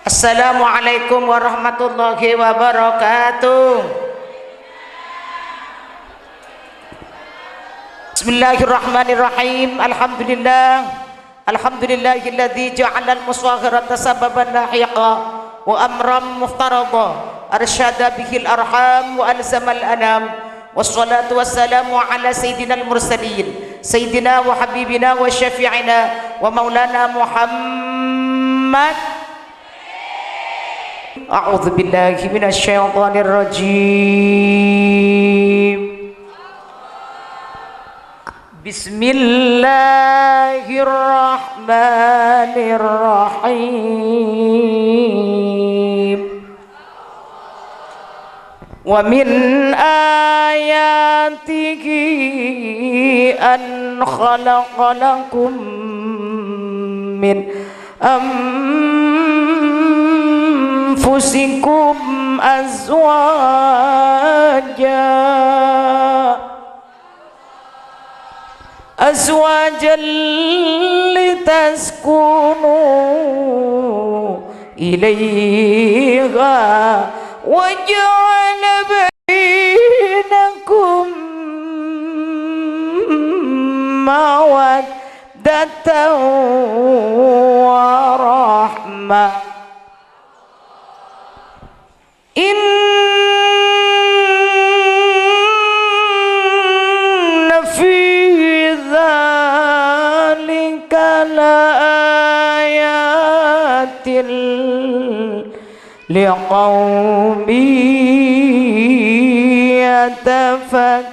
Assalamualaikum warahmatullahi wabarakatuh. Bismillahirrahmanirrahim. Alhamdulillahilladzi ja'ala al-musaghirata sababan lahiqa wa amran muftarada arsyada bihil arham wa alzamal anam. Wassalatu wassalamu ala sayyidina al-mursalin sayyidina wa habibina wa syafi'ina wa maulana Muhammad. A'udzu billahi minasyaitonir rajim. Bismillahirrahmanirrahim. Wa min ayatihi an khalaqalakum min anfusikum azwajan litaskunu ilaiha wa ja'ala bainakum mawaddatan wa rahmah. Inna fi dzalika laayatin liqaumin yatafakkarun.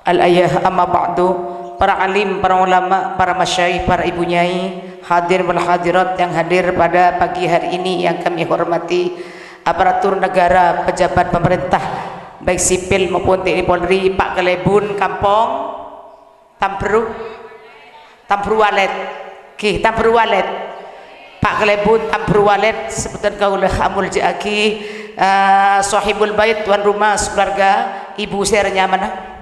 Al-ayah amma ba'du. Para alim, para ulama, para masyayikh, para ibu nyai, hadir wal hadirat yang hadir pada pagi hari ini yang kami hormati, aparatur negara, pejabat pemerintah baik sipil maupun TNI Polri, Pak Kelebun Kampung Tampru Walet, Tampru Walet, Pak Kelebun Tampru Walet, sebutan kaulah amul jaki, sahibul bait, tuan rumah keluarga, ibu sernya mana?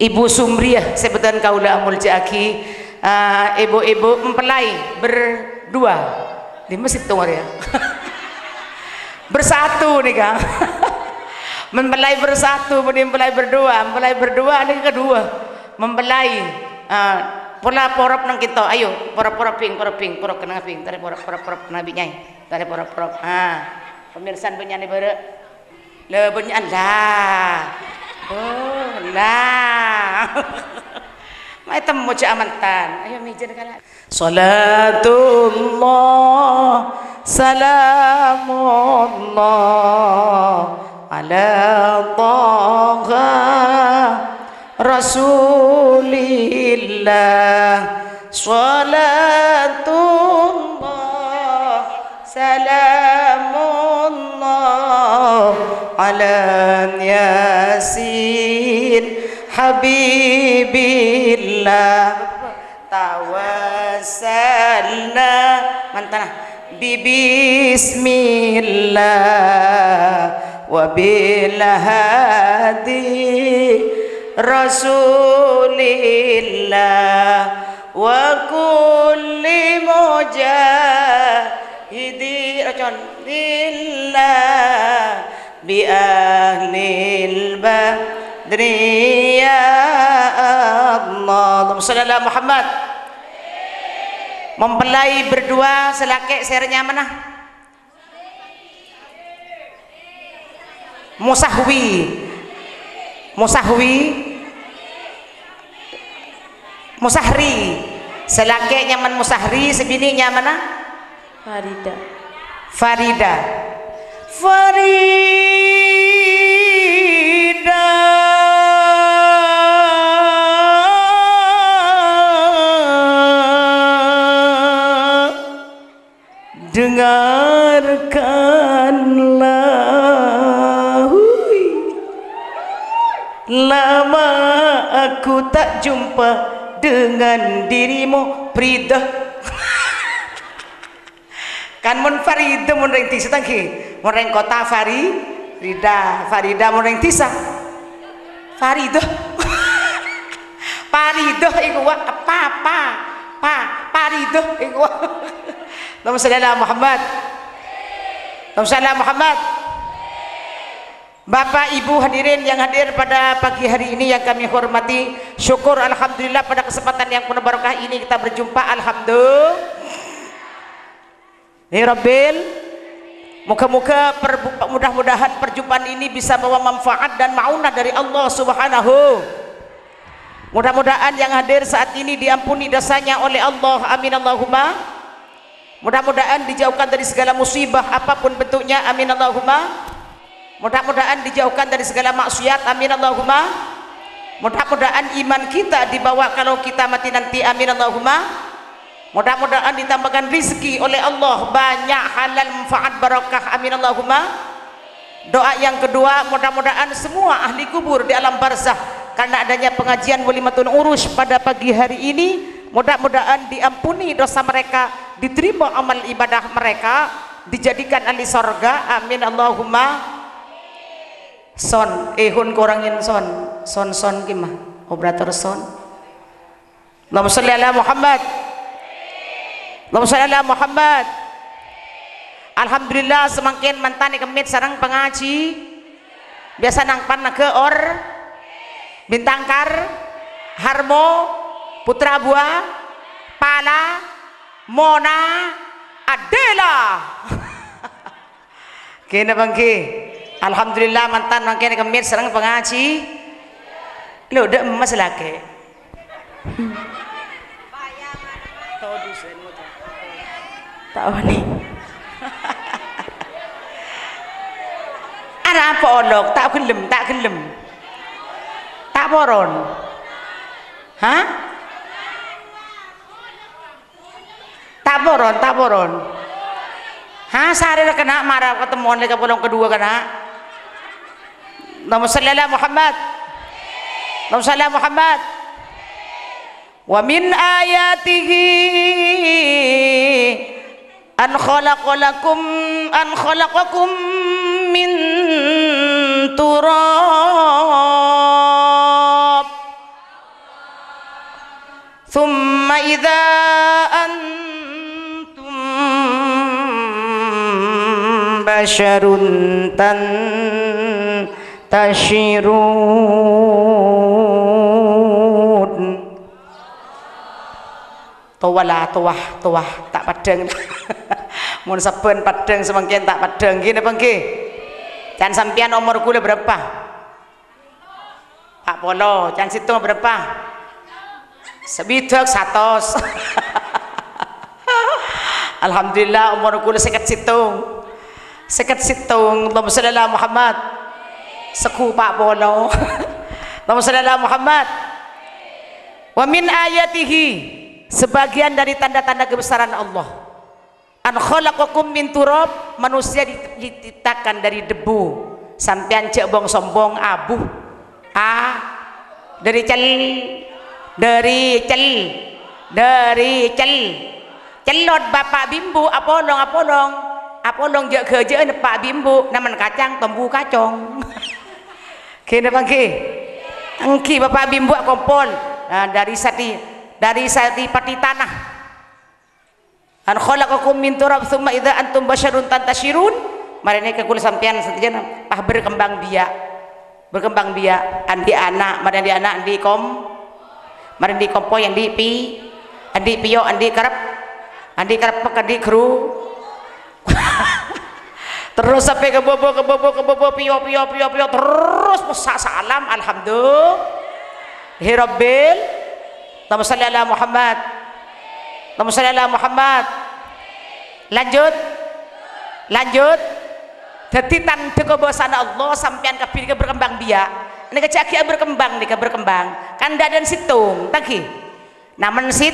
Ibu Sumriyah, sebutan kaulah amul jaki, ibu-ibu mempelai berdua di masjid tuh ya. Bersatu nih Kang. Mempelai bersatu, mempelai berdua ini kedua mempelai. Pola porop nang kita, ayo porop ping porop kena ping, tarik porop nabi nyai, tarik porop. Pemirsa penyanyi bere, le penyanyi lah. Oh lah. Mai temu cak amantan. Ayo mijen kala. Salatullah salamullah ala taha rasulillah. Salatullah salamullah ala yasin habibillah. Tawassalna mantana bismillah wa bil hadi rasulillah wa kulli mujahidi lillah bi ahlil badri ya Allah. Allahumma shalli ala Muhammad. Mempelai berdua selaki sernya mana? Musahri. Selaki nyaman Musahri, sebininya mana? Farida. Dengarkanlah, lama aku tak jumpa dengan dirimu Frida. Kan mun Farida mun reng tisatangki mun reng kota Farida mau yang tisa Faridah Faridah iku wa Faridah iku wa Allahumma shalli ala Muhammad Allahumma shalli ala Muhammad. Bapak Ibu hadirin yang hadir pada pagi hari ini yang kami hormati, syukur alhamdulillah pada kesempatan yang penuh barokah ini kita berjumpa alhamdulillah. Rabbil, muka-muka mudah-mudahan perjumpaan ini bisa bawa manfaat dan maunah dari Allah Subhanahu. Mudah-mudahan yang hadir saat ini diampuni dosanya oleh Allah, amin Allahumma. Mudah-mudahan dijauhkan dari segala musibah apapun bentuknya, amin Allahumma. Mudah-mudahan dijauhkan dari segala maksiat, amin Allahumma. Mudah-mudahan iman kita dibawa kalau kita mati nanti, amin Allahumma. Mudah-mudahan ditambahkan rizki oleh Allah banyak halal manfaat barakah, amin Allahumma. Doa yang kedua, mudah-mudahan semua ahli kubur di alam barzah karena adanya pengajian walimatun urus pada pagi hari ini, mudah-mudahan diampuni dosa mereka, diterima amal ibadah mereka, dijadikan ahli sorga, amin Allahumma. Son ehun kurangin son gimana operator son. Allahumma shalli ala Muhammad Allahumma shalli ala Muhammad. Alhamdulillah semakin mantani kemit sarang pengaji biasa nangpan ke or bintangkar harmo putra buah pala mona adela kena bangki. Alhamdulillah mantan makin kemir serang pengaji lo udah emas lagi tahu nih ada apa olok tak gelem tak boron hah tak boron hah sehari kena marah ketemuan lagi pulang kedua kena. Allahumma shalli ala Muhammad Allahumma shalli ala Muhammad. Wa min ayatihi an khalaqakum min turab thumma idza antum basyarun tashirun. Tuwah tak padeng mun saben padeng semangkin tak padeng gini bangki. Can sampean umur kula berapa? Pak Polo, can situ berapa? Sebidak 100. Alhamdulillah umur kula seket situng. Allahumma shalli ala Muhammad. Seku Pak Polo. Allahumma shalli ala Muhammad. Wa min ayatihi, sebagian dari tanda-tanda kebesaran Allah, an khalaqakum min turab, manusia diciptakan dari debu. Sampean cek bong sombong abu dari celot bapak bimbu apolong jek kerja pak bimbu naman kacang tombu kacong. Kena bangki engki bapak bimbu kompol dari sati pati tanah. An khalaqakum min turab tsumma idza antum basyarun tantashirun. Marene ke kula sampean satejana berkembang biak andi anak andi kompo yang di andi pio andi karep andi kru terus sampai ke bobo pio terus salam alhamdulillah Rabbil. Allahumma shalli ala Muhammad Allahumma shalli ala Muhammad. Lanjut jadi tanda kebesaran Allah sampean kabeh berkembang biak ini kecaki berkembang kan dadan situng tangki namun sit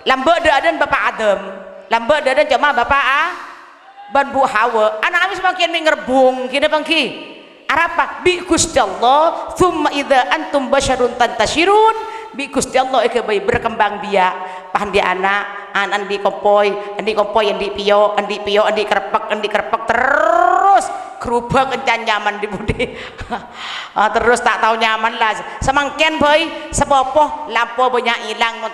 lambek dadan bapak Adam lambek dadan cuma bapak ban bu Hawa anak kami semakin ngerbung kini bangki arapa bi Gusti Allah thumma idza antum basyarun tantashirun bi Gusti Allah bayi berkembang biak pahandi anak andi kompoy andi pio andi kerepek terus gerubah kencan nyaman di budi. Terus tak tahu nyaman lah semangken boy sepopoh lampu banyak hilang mau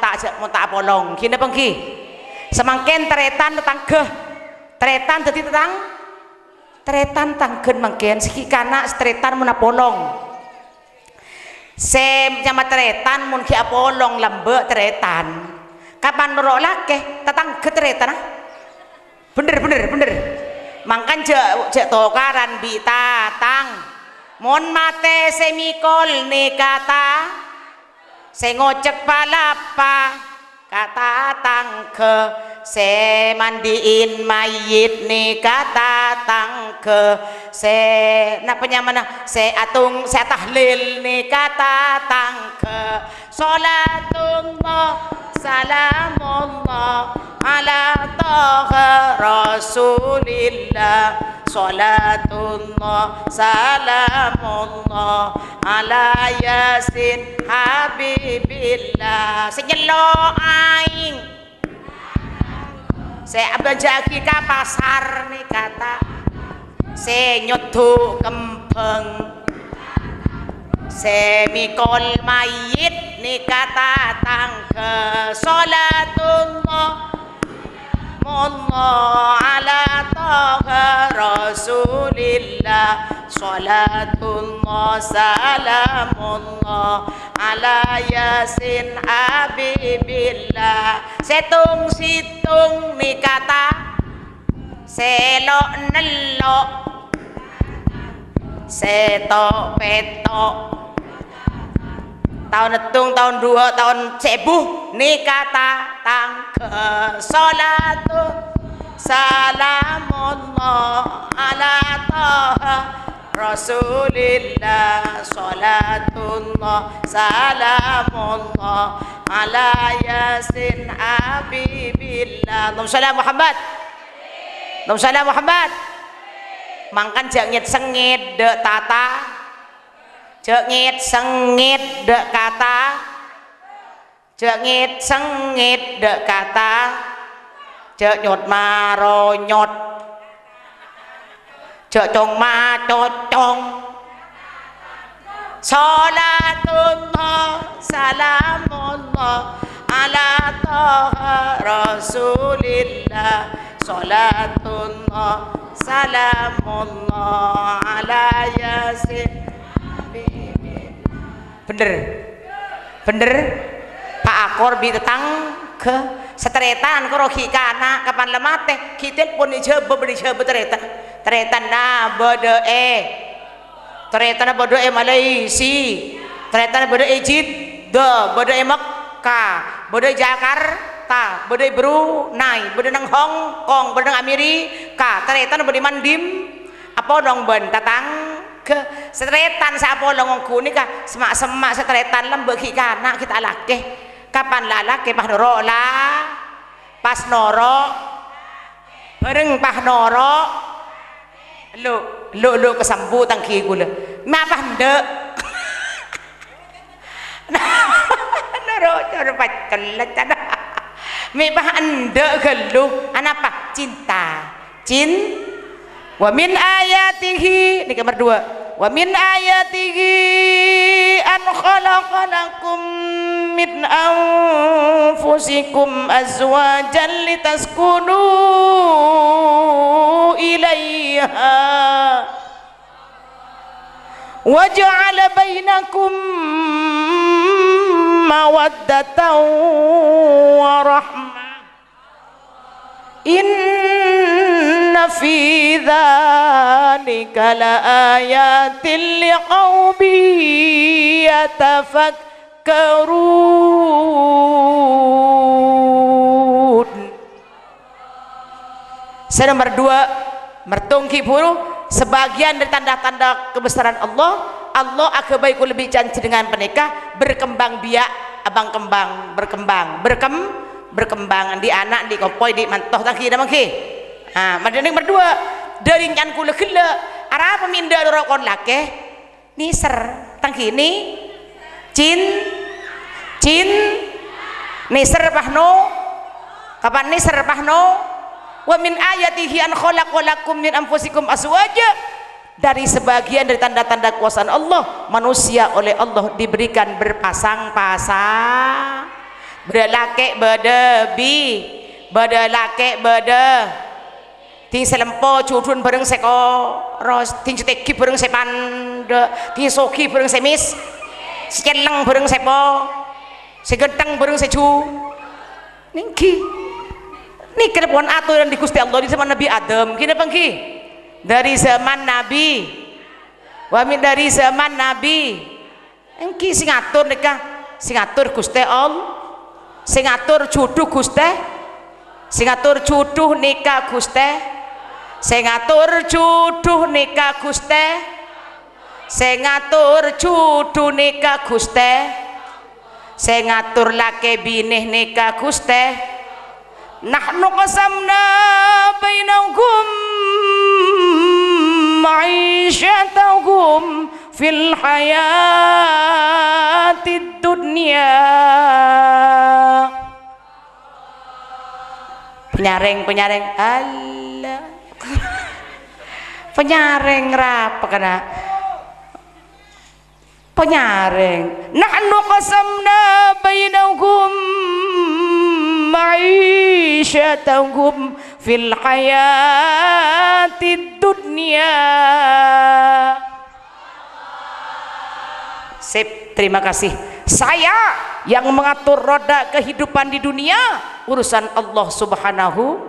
tak polong kini pengki semangken teretan tetangga teretan tadi teretan tanggen mangken siki kana teretan mun polong sem jama teretan mun ki polong lambe teretan kapan nurok lake tetangga teretan bener mangkan jek tokaran bita tang mon mate semikol ni kata sengocek palapa kata tangke se mandiin mayit ni kata tangke se napanya mana se atung se tahlil ni kata tangke salatullah salamullah ala taha rasulillah salatullah salamullah ala yasin habibillah senyelo aing saya abajaki ka pasar nih kata saya nyoto kempeng semikol mayit nih kata tangke salatullah Allah ala taha rasulillah salatullah salamullah ala yasin habibillah situng ni kata selok nelok setok petok tahun netung tahun 2 tahun sebuh ni kata tangke salatu salamullah ala taha rasulillah salatullah salamullah ala yasin habibillah Allahumma Muhammad Allahumma Muhammad mangkan jangit sengit de tata jengit sengit dek kata jengit sengit dek kata jenyot maronyot jecong macocong salatullah salamullah ala taha rasulillah salatullah salamullah ala yasin bener Pak Akor bi tetang ke setretan koroki kana kapan lemate kitel pun dijebe teretan na bodo Malaysia teretan bodo Jeddah bodo Mekah bodo Jakarta bodo Brunei bodo nang Hong Kong bodo nang Amerika teretan bodo Mandim apa dong ben tatang ke setretan sapa longongku nika semak-semak setretan lembeki kana kita lake kapan lalake pas noro lah pas noro bareng pas noro lu kesambu tangki gula mapa ndek noro cara pacel cara mi bah ndek gelu anapa cinta wa min ayatihi ini nomor 2 wa min ayatihi an khalaqalakum min anfusikum azwajan litaskunu ilaiha wa ja'ala bainakum mawaddatan wa rahmah inna fi dzalika laayatin liqaumin yatafakkarun. Nomor 2 mertungki buru sebagian dari tanda-tanda kebesaran Allah akan baik lebih janji dengan penikah berkembang biak abang kembang berkembang di anak di kopoi di mantoh tangki dah mangki madani nomor 2 dari nyan kula kula ara peminda dorokon lake niser tangki ini cin niser pahno kapan niser pahno wa min ayatihi an khalaqalakum min anfusikum azwaja Dari sebagian dari tanda-tanda kuasa Allah, manusia oleh Allah diberikan berpasang-pasang, berlaki berdebi, berlaki berde, ting selempo cudun bareng seko ros, ting ceteki bareng sepande, ting soki bareng semis, sekeleng bareng sepo, segenteng bareng secu, ningki, ini kedepan aturan di Gusti Allah di zaman Nabi Adam, gini pengki. Dari zaman Nabi wamin dari zaman Nabi engki sing ngatur nikah sing ngatur Gusti Allah sing ngatur juduh Gusti sing ngatur juduh nikah Gusti sing ngatur juduh nikah Gusti sing ngatur juduh nikah Gusti sing ngatur laki binih nikah Gusti nahnu qasamna bainahum ma'isyatahum fil hayatid dunya. Penyaring Allah penyaring rapa kana penyaring nahnu qasamna bainahum ma'isyatahum fil hayatid dunya. Sip, terima kasih. Saya yang mengatur roda kehidupan di dunia, urusan Allah Subhanahu.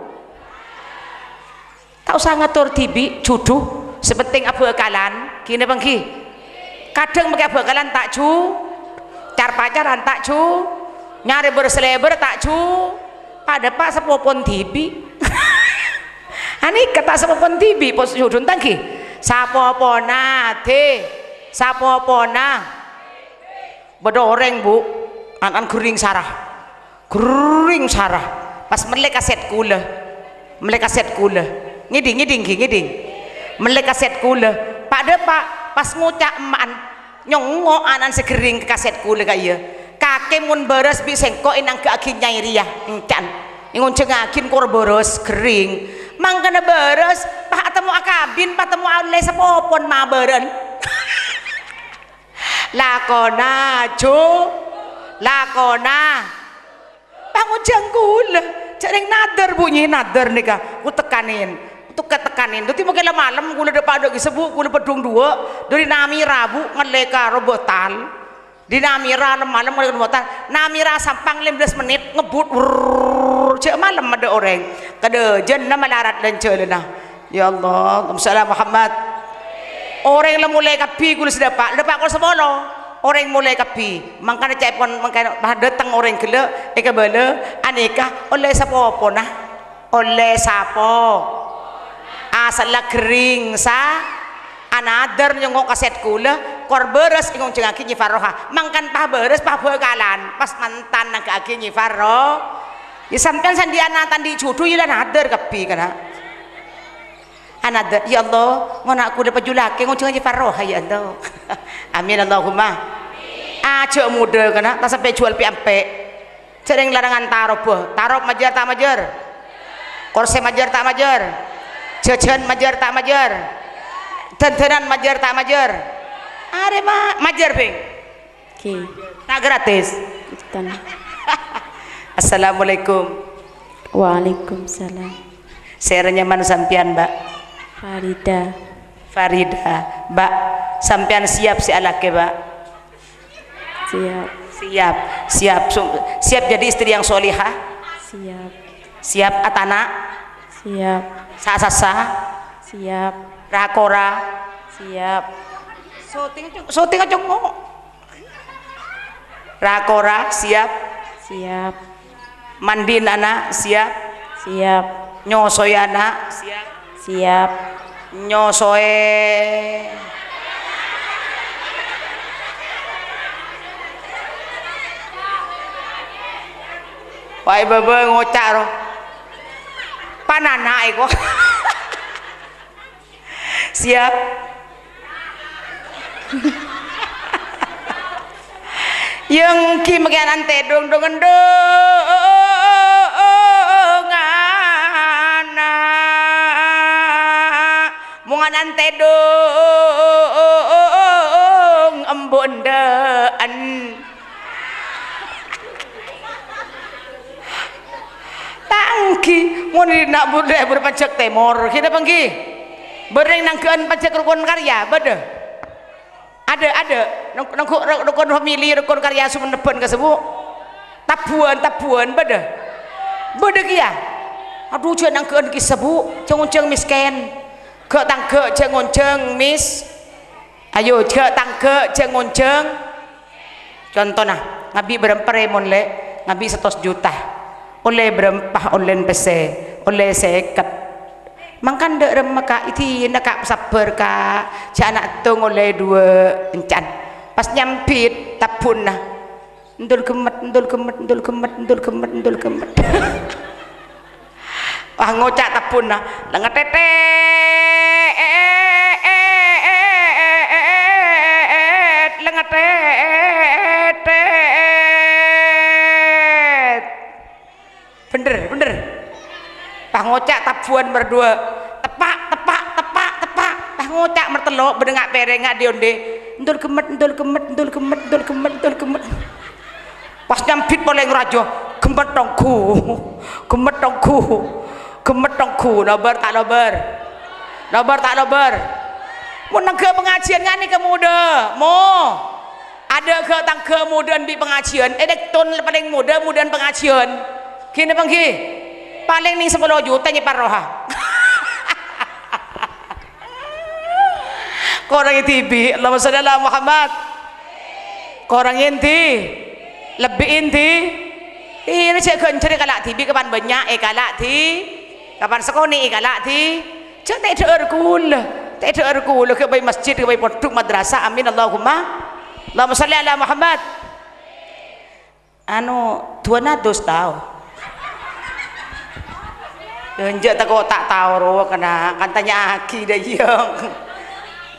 Tak usah ngatur tibi juduh sepenting abu akalan gini bangki kadang pakai abu akalan tak cu car pacaran tak cu nyari berseleber tak cu ada pak sepopon tibi ani kata sepopon tibi pos judun tangki sapopona te sapopona bedoreng bu anan gering sarah pas melek kaset kula ngiding melek kaset kula pada pak pas ngucak eman nyongo anan segering ke kaset kula kaya kakek mun beres bisengko inang ke akin nyairiah encan ingun cengagin kor beres kering mangkana beres pak temu akabin pak temu alai sepopon ma beren lakona jo lakona pangujang kula jarang nadar bunyi nadar nika ku tekanin untuk ketekanin itu mungkin malam kula depan ada sebu kula pedung dua dari nami rabu ngeleka robotal di namira malam ngeleka robotal namira sampang 15 menit ngebut cek malam ada orang kada jen nama larat dan celana ya Allah Allahumma Muhammad orang yang mulai kapi kula sedapak kula sebolo orang mulai kapi mangkana cepon mangkana datang orang gila bala aneka oleh sapo nah oleh sapo asal kering sa another nyongok kaset kula kor beres ingong cengaki nyifaroha mangkan pah beres pah bekalan pas mantan nang kaki nyifaro ya sampean sandiana tandi judu ya another kapi kana another ya Allah ngono aku dapat julake ngong cengaki nyifaroha ya Allah amin Allahumma aja muda kana tak sampai jual piampe cereng larangan tarob majar tak majar korse majar tak majar jajan majar tak majar dandanan majar tak majar are majar ping ki tak gratis Assalamualaikum Waalaikumsalam saya nyaman sampean Mbak Farida Mbak sampean siap si alake Mbak siap jadi istri yang solihah siap atana siap sasa siap rakora siap syuting aja ngomong rakora siap mandin anak siap nyosoy anak siap nyosoy wae bebe ngocak roh panana iko siap yang ki magianan tedong dongan Wangan tedung embondaan tangki mun nak budaya berpajak temor kita pangki bereng nangkeun pajak rukun karya bade ada rukun famili rukun karya sumeneban kasebut tabuan bade kia aduh jangan nangkeun ki sebu ceng misken ke tangke ceng mis ayo ke tangke ceng contoh nah ngabi berempere mon le ngabi 100 juta oleh berempah online pese oleh seket mangkan dek remaka iti nak sabar ka anak tung oleh 2 encan pas nyampit tapun nah ndul kemet wah ngocak tapun nah lengat tete lengat tete bener pah ngocak tabuan berdua tepak pah ngocak mertelok bedengak perengak dionde ndul kemet pas nyampit boleh ngerajo gemet tongku nobar tak nobar mau nangke pengajian ngani ke muda mau ada ke tangke mudan di pengajian ton paling mudan pengajian kini pangki paling ning 10 juta nyepar roha korang TV Allahumma sholli ala Muhammad korang inti lebih inti ini cek kenceri kalak TV kapan banyak kalak ti kapan sekoni kalak ti cek tak ada erkul ke bayi masjid ke bayi pondok madrasah amin Allahumma sholli ala Muhammad tuan ados tahu Enjak tak tahu roh kena kan tanya aki dah yang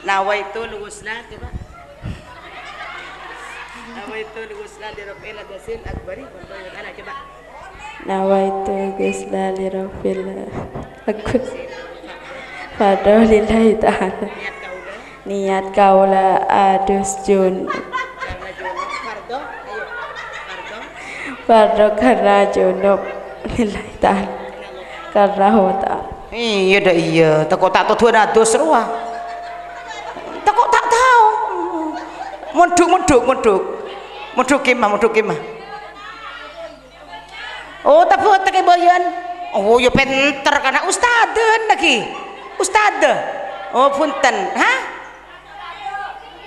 nawa itu luguslah coba nawa itu luguslah di Rabbil Adasil Akbari coba nawa itu luguslah di Rabbil Akbar pada lillahi ta'ala niat kaulah adus jun fardo karena junub lillahi ta'ala karena hota iya dah iya takut tak tahu tuan ados ruah takut tak tahu muduk kemah oh tapi tak bayan oh ya pinter karena ustaden lagi ustade oh punten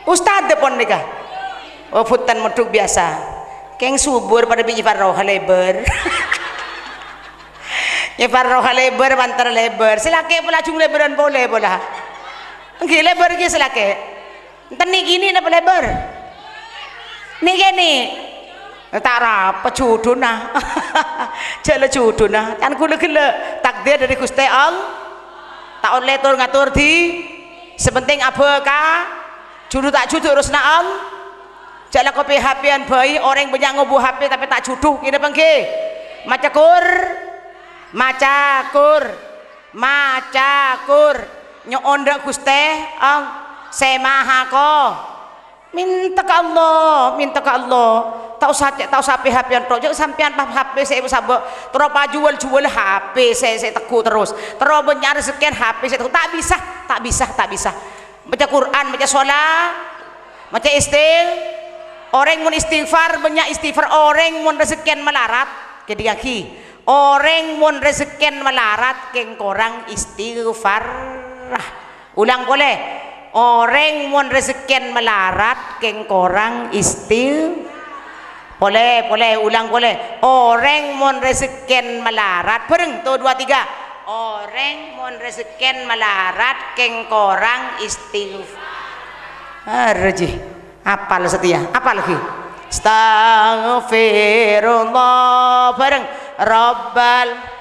ustade pon nikah oh punten muduk biasa keng subur pada biji farroha lebar ya farroha lebar bantar lebar selake pula cung lebaran boleh bola nggih lebar ki selake teni gini napa lebar ni gini tak apa cuduna jale cuduna kan kula gele takdir dari Gusti Allah tak oleh tur ngatur di sepenting apa ka judu tak judu urusna Allah jale kopi HP-an bayi orang banyak ngobu HP tapi tak judu kene pengke macakur nyoonda Gusti semaha ko minta ke Allah tak usah HP-an tok jangan sampean HP saya sabak terus jual HP saya teku terus nyari sekian HP saya teku tak bisa baca Quran baca sholat baca orang mun istighfar banyak istighfar orang mun rezekian melarat jadi kaki orang mun rezekian melarat keng korang istighfar ulang boleh orang mun rezekian melarat keng korang boleh ulang boleh orang mun rezekian melarat bareng tuh 2 3 orang mun rezekian melarat keng korang istighfar rejih apal setia apa lagi astaghfirullah bareng rabbal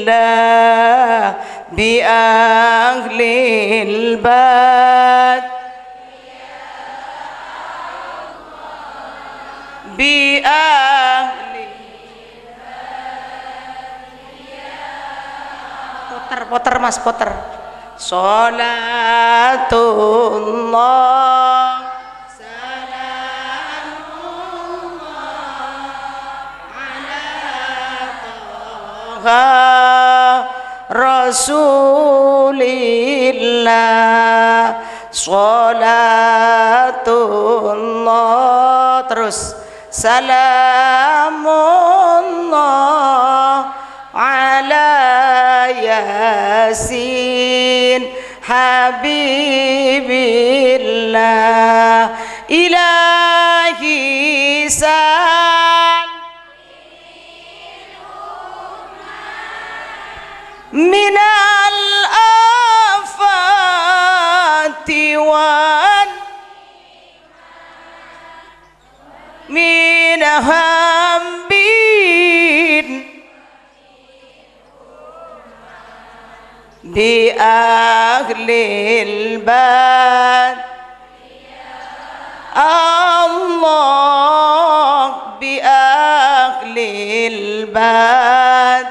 الله بأهل البيت بأهل poter mas poter Salatullah Rasulillah Salatullah terus Salamullah ala Yasin Habibillah Ilahi sal minal afati wan min hambin bi ahlil bad Allah bi ahlil bad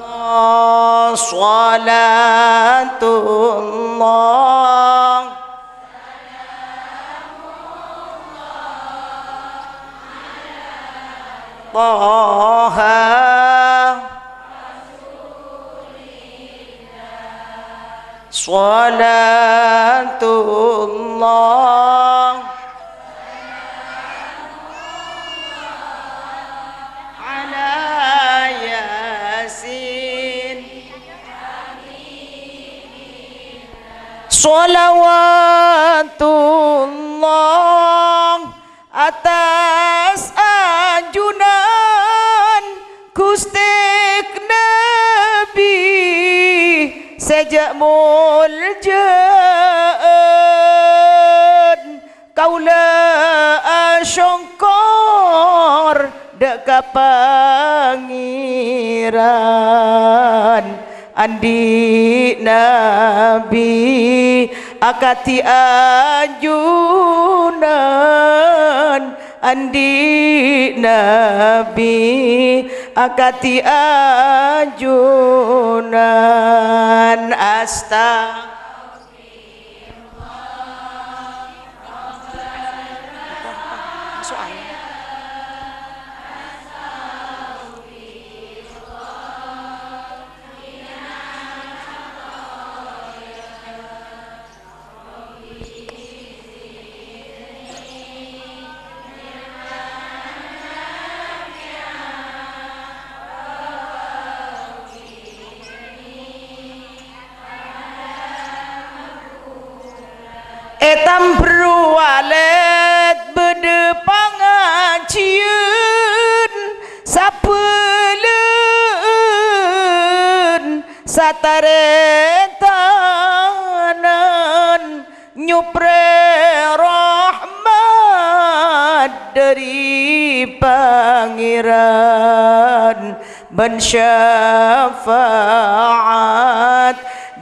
Allah salatullah Taha Salatullah ala Yasin Salawatullah atas ajunan Gustik Nabi sejak muljaan kaula asyongkor deka pangeran andi Nabi akati ajunan andi Nabi akati ajunan etam berwalet bede pangacian sapeleun sataretanan nyupre rahmat dari pangeran ban syafaat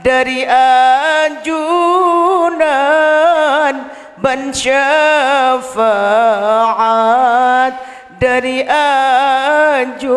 dari ajunan ban syafaat dari ajunan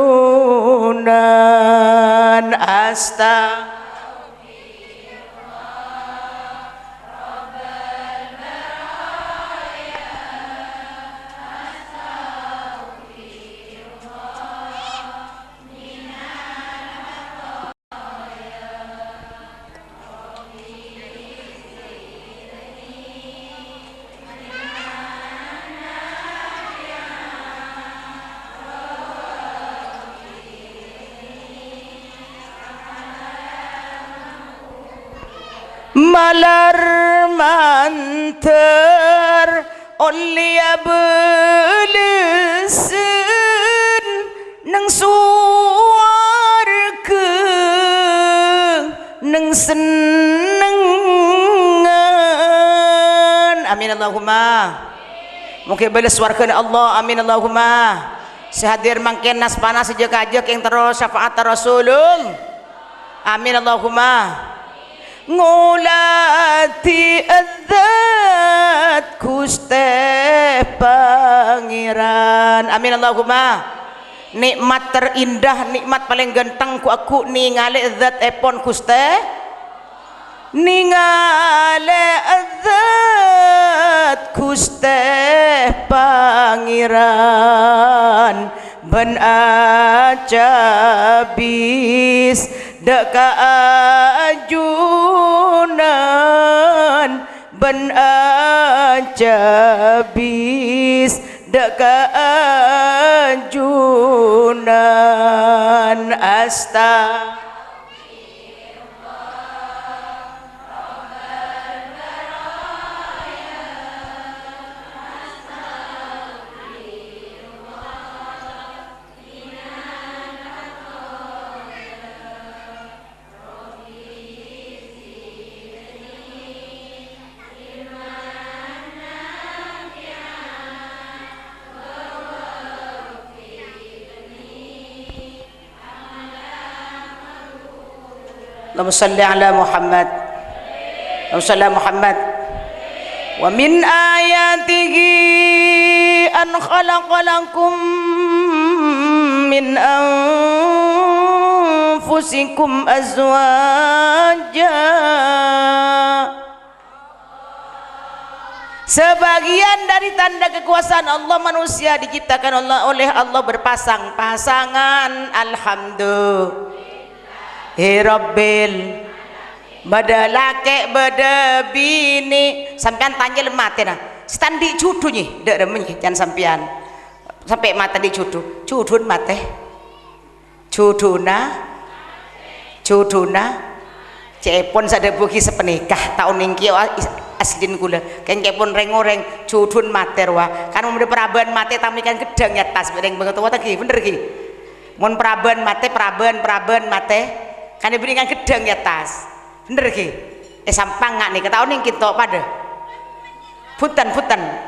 malar manter olia belesen nang suarke nang senengan amin Allahumma mungkin balas suarkan Allah amin Allahumma sehadir mangken nas panas sejak ajak yang terus syafaat rasulullah amin Allahumma ngulati adzat Gusti Pangeran amin Allahumma nikmat terindah nikmat paling ganteng ku aku ningali zat epon Gusti ningali adzat Gusti Pangeran ben acabis dak ajunan ben acabis dak ajunan asta Allahumma salli ala Muhammad Allahumma salli ala Muhammad wa min ayatihi an khalaqalakum min anfusikum azwaja sebagian dari tanda kekuasaan Allah manusia diciptakan oleh Allah berpasang-pasangan alhamdulillah Rabbil bada laki bada bini sampean tanya lemah tena standi cudunya dek remenyi jangan sampean sampai mata di cudun mate cuduna cepon sada buki sepenikah tahun ningki aslin kula kan cepon reng-oreng cudun materwa kan mau peraban mate tamikan gedang ya tas bereng banget wata ki bener ki mun peraban mate kan diberikan gedang ya tas bener ki sampang nggak nih ketahuan yang kita pada punten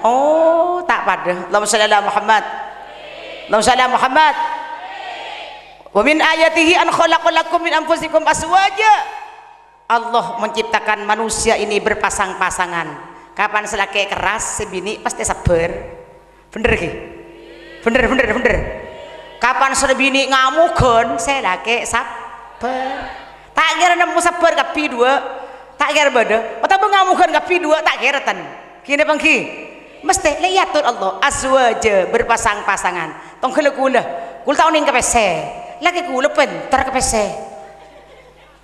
oh tak pada Allahumma sholli ala Muhammad Allahumma sholli ala Muhammad wa min ayatihi an khalaqalakum min anfusikum azwaja Allah menciptakan manusia ini berpasang-pasangan kapan selaki keras sebini pasti sabar bener ki bener kapan sebini ngamukan saya laki sabar tak kira nemu sabar kapi dua tak kira beda atau mengamukan kapi dua tak kira tan kini pangki mesti liatur Allah azwaja berpasang-pasangan tong kula tahun ini kepese lagi kula pinter kepese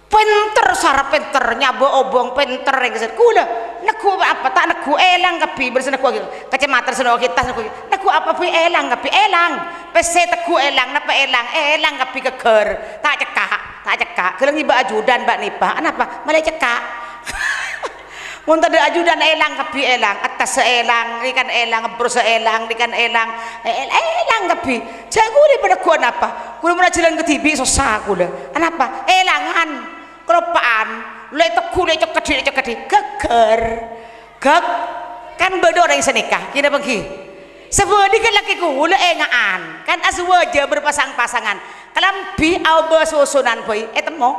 pinter sarap pinter nyabo obong pinter yang kesana kula naku apa tak naku elang kapi bersana naku kacamata sana kita naku apa pun elang kapi elang pese taku elang napa elang kapi keker tak cekak kalau ngiba ajudan mbak nipah kenapa malah cekak mun tadi ajudan elang kapi elang atas seelang ikan elang bro seelang ikan elang kapi cak kuli pada kuan apa kuli mana jalan ke tibi susah kula kenapa elangan kelopaan le teku le cekedi keker kan beda orang senikah kira pergi sebodi kan laki kula engaan kan azwaja berpasang-pasangan kalambi au bersusunan boy temo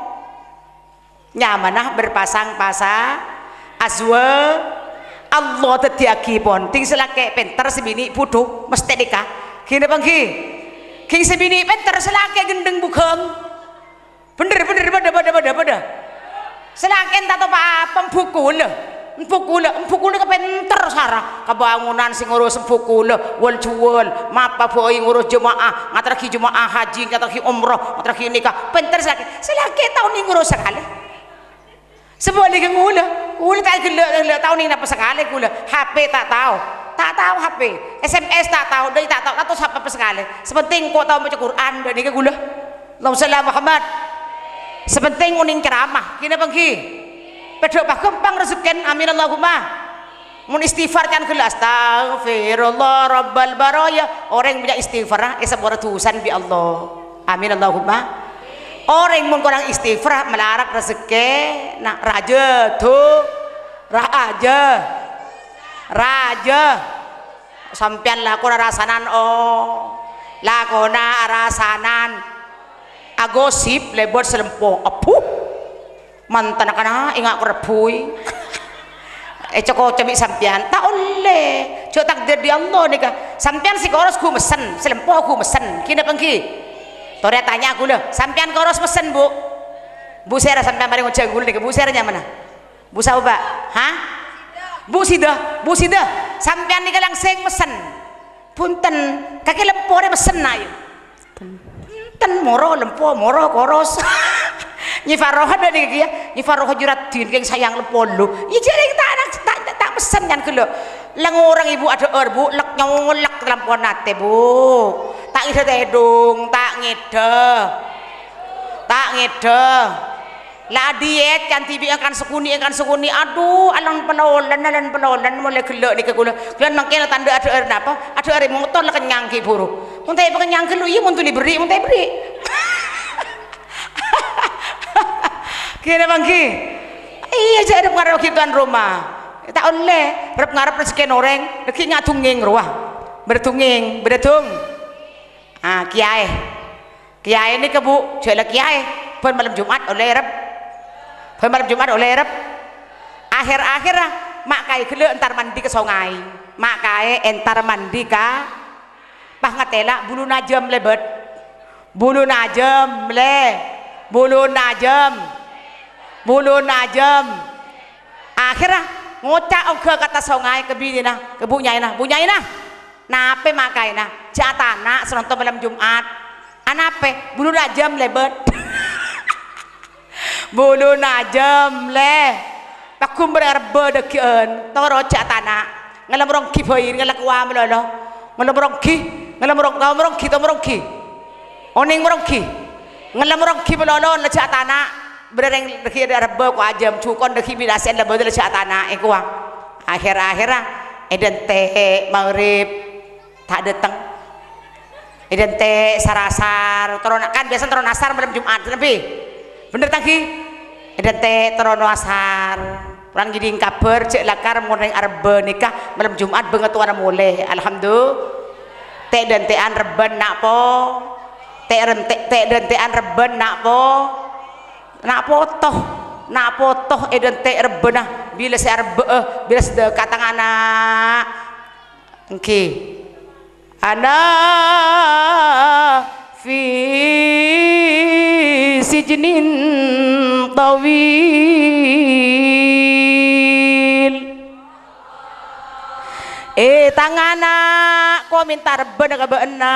nyamanah berpasang-pasang azwa Allah tetiaki pon ting selake pinter sebini putu mesti nikah kini bangki king sebini pinter selake gendeng bukeng bener pada selake entah apa pempukul ke pinter sarah kebangunan sing ngurus pukul wal jual mapa boy ngurus jemaah ngatraki jemaah haji ngatraki umroh ngatraki nikah pinter selake tahun ini ngurus sekali sebalik ngula tak gila tahun ini apa sekali gula HP tak tahu HP SMS tak tahu dari tak tahu apa sekali sepenting kau tahu baca Quran dan ini gula Allahumma sholli ala Muhammad sepenting uning ceramah kena bangki pedok bah kempang rezekin amin Allahumma mun istighfar kan gelas astaghfirullah rabbal baraya orang punya istighfar sabara tusan bi Allah amin Allahumma orang mun kurang istighfar melarat rezeki nak raja sampean lah kurang rasanan lakona arasanan agosip lebot selempo apuh mantan kana ingat kerpuy coko cabi sampian tak oleh cok takdir di Allah nih kak sampian si koros ku mesen selempo aku mesen kini pengki tore tanya aku loh sampian koros mesen bu busera sampian mari ngocenggul nih buseranya mana bu siapa hah bu sida sampian nih langsung mesen punten kaki lempo deh mesen ayo ten moro lempo moro koros nyifaroha dari kia nyifaroha juratin keng sayang lepolo ya jadi tak pesen kan kelo lang orang ibu ada bu lek nyolek dalam nate bu tak ide tedung tak ngede lah diet kan tibi akan sekuni aduh alang pelolan mulai gelo nih kekulo kalian makin tanda ada apa ada hari motor lah kenyang ki buru muntai kenyang kelo iya muntai beri kira bangki iya jadi pengaruh tuan rumah tak oleh rep ngarep rezeki noreng rezeki ngatunging ruah bertunging kiai ini kebu jela kiai pun malam Jumat oleh rep akhir mak kai gele entar mandi ke sungai mak kai entar mandi ka pah ngatela bulu najam akhirnya ngocak ke kata sungai bunyain nape makai jatana senonton malam Jumat anape bulu najam lebet bulu najam pakum berarba dekian toro jatana ngalam ki boy ngalak wa melolo ngalam ki oning merongki ngalam rongki melolo la jatana bereng deki arba ku ajam cukon deki bidasen la bodel jatana iku akhir-akhirah eden teh maghrib tak datang eden teh sarasar kan biasa teron asar malam Jumat tapi bener tangki eden teh teron asar orang giding kabar cek lakar moreng arba nikah malam Jumat banget wana mulai alhamdulillah teh dan tean reben nak po teh dan tean reben nak potoh eden teh reben bila saya arba bila sudah katang anak engki ana fi sijnin tawil tangana ko minta reben ka beuna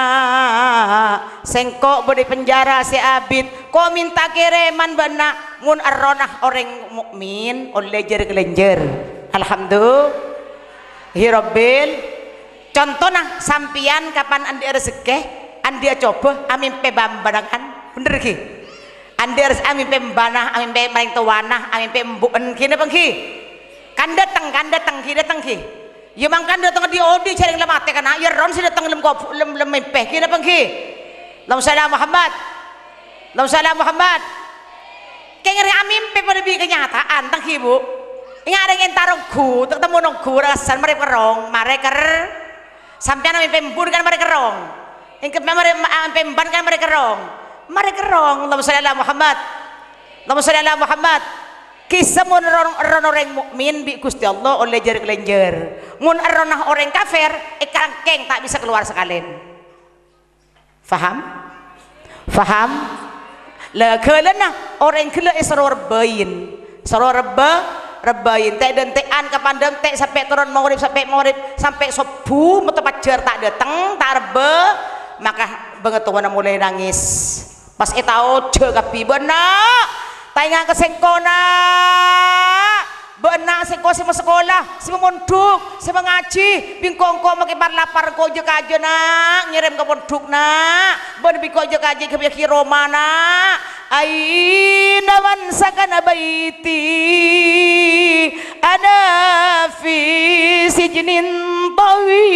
sengkok bodi penjara si abid ko minta kireman beuna mun arronah orang mukmin oleh kelenjer alhamdulillah hirabbil contohnya sampian kapan andi rezeki andi coba amin pe bambangan bener ki andi amin pe banah amin pe maring tuwanah amin pe mbuken kene pengki kan datang ki ya mangkan datang di odi cari lemate kana ya ron si datang lem mempeh kene pengki Allahumma Muhammad kengeri amin pe pada bi kenyataan tang ki bu ngareng entarongku ketemu nongku rasan mari kerong mari sampean amin pe mbur kan mari kerong engke mari pemban kan mari kerong Allahumma sholli ala Muhammad kisah mun orang mukmin bi Gusti Allah oleh jari kelenjer mun aronah orang kafir kangkeng tak bisa keluar sekalian faham la keulana orang keula soror rebain teh dan tean kapandam teh sampai turun maghrib sampai subuh mutu pajar tak datang tak rebe maka banget tuan mulai nangis pas etau je kapi benak taingan ke sengkona benak sengko si sekolah si monduk si mengaji bingkongko makin lapar ko je kaje nak ngirim ke monduk nak ben biko je kaje ke Roma nak aina man sakana baiti ana fi sijnin tawil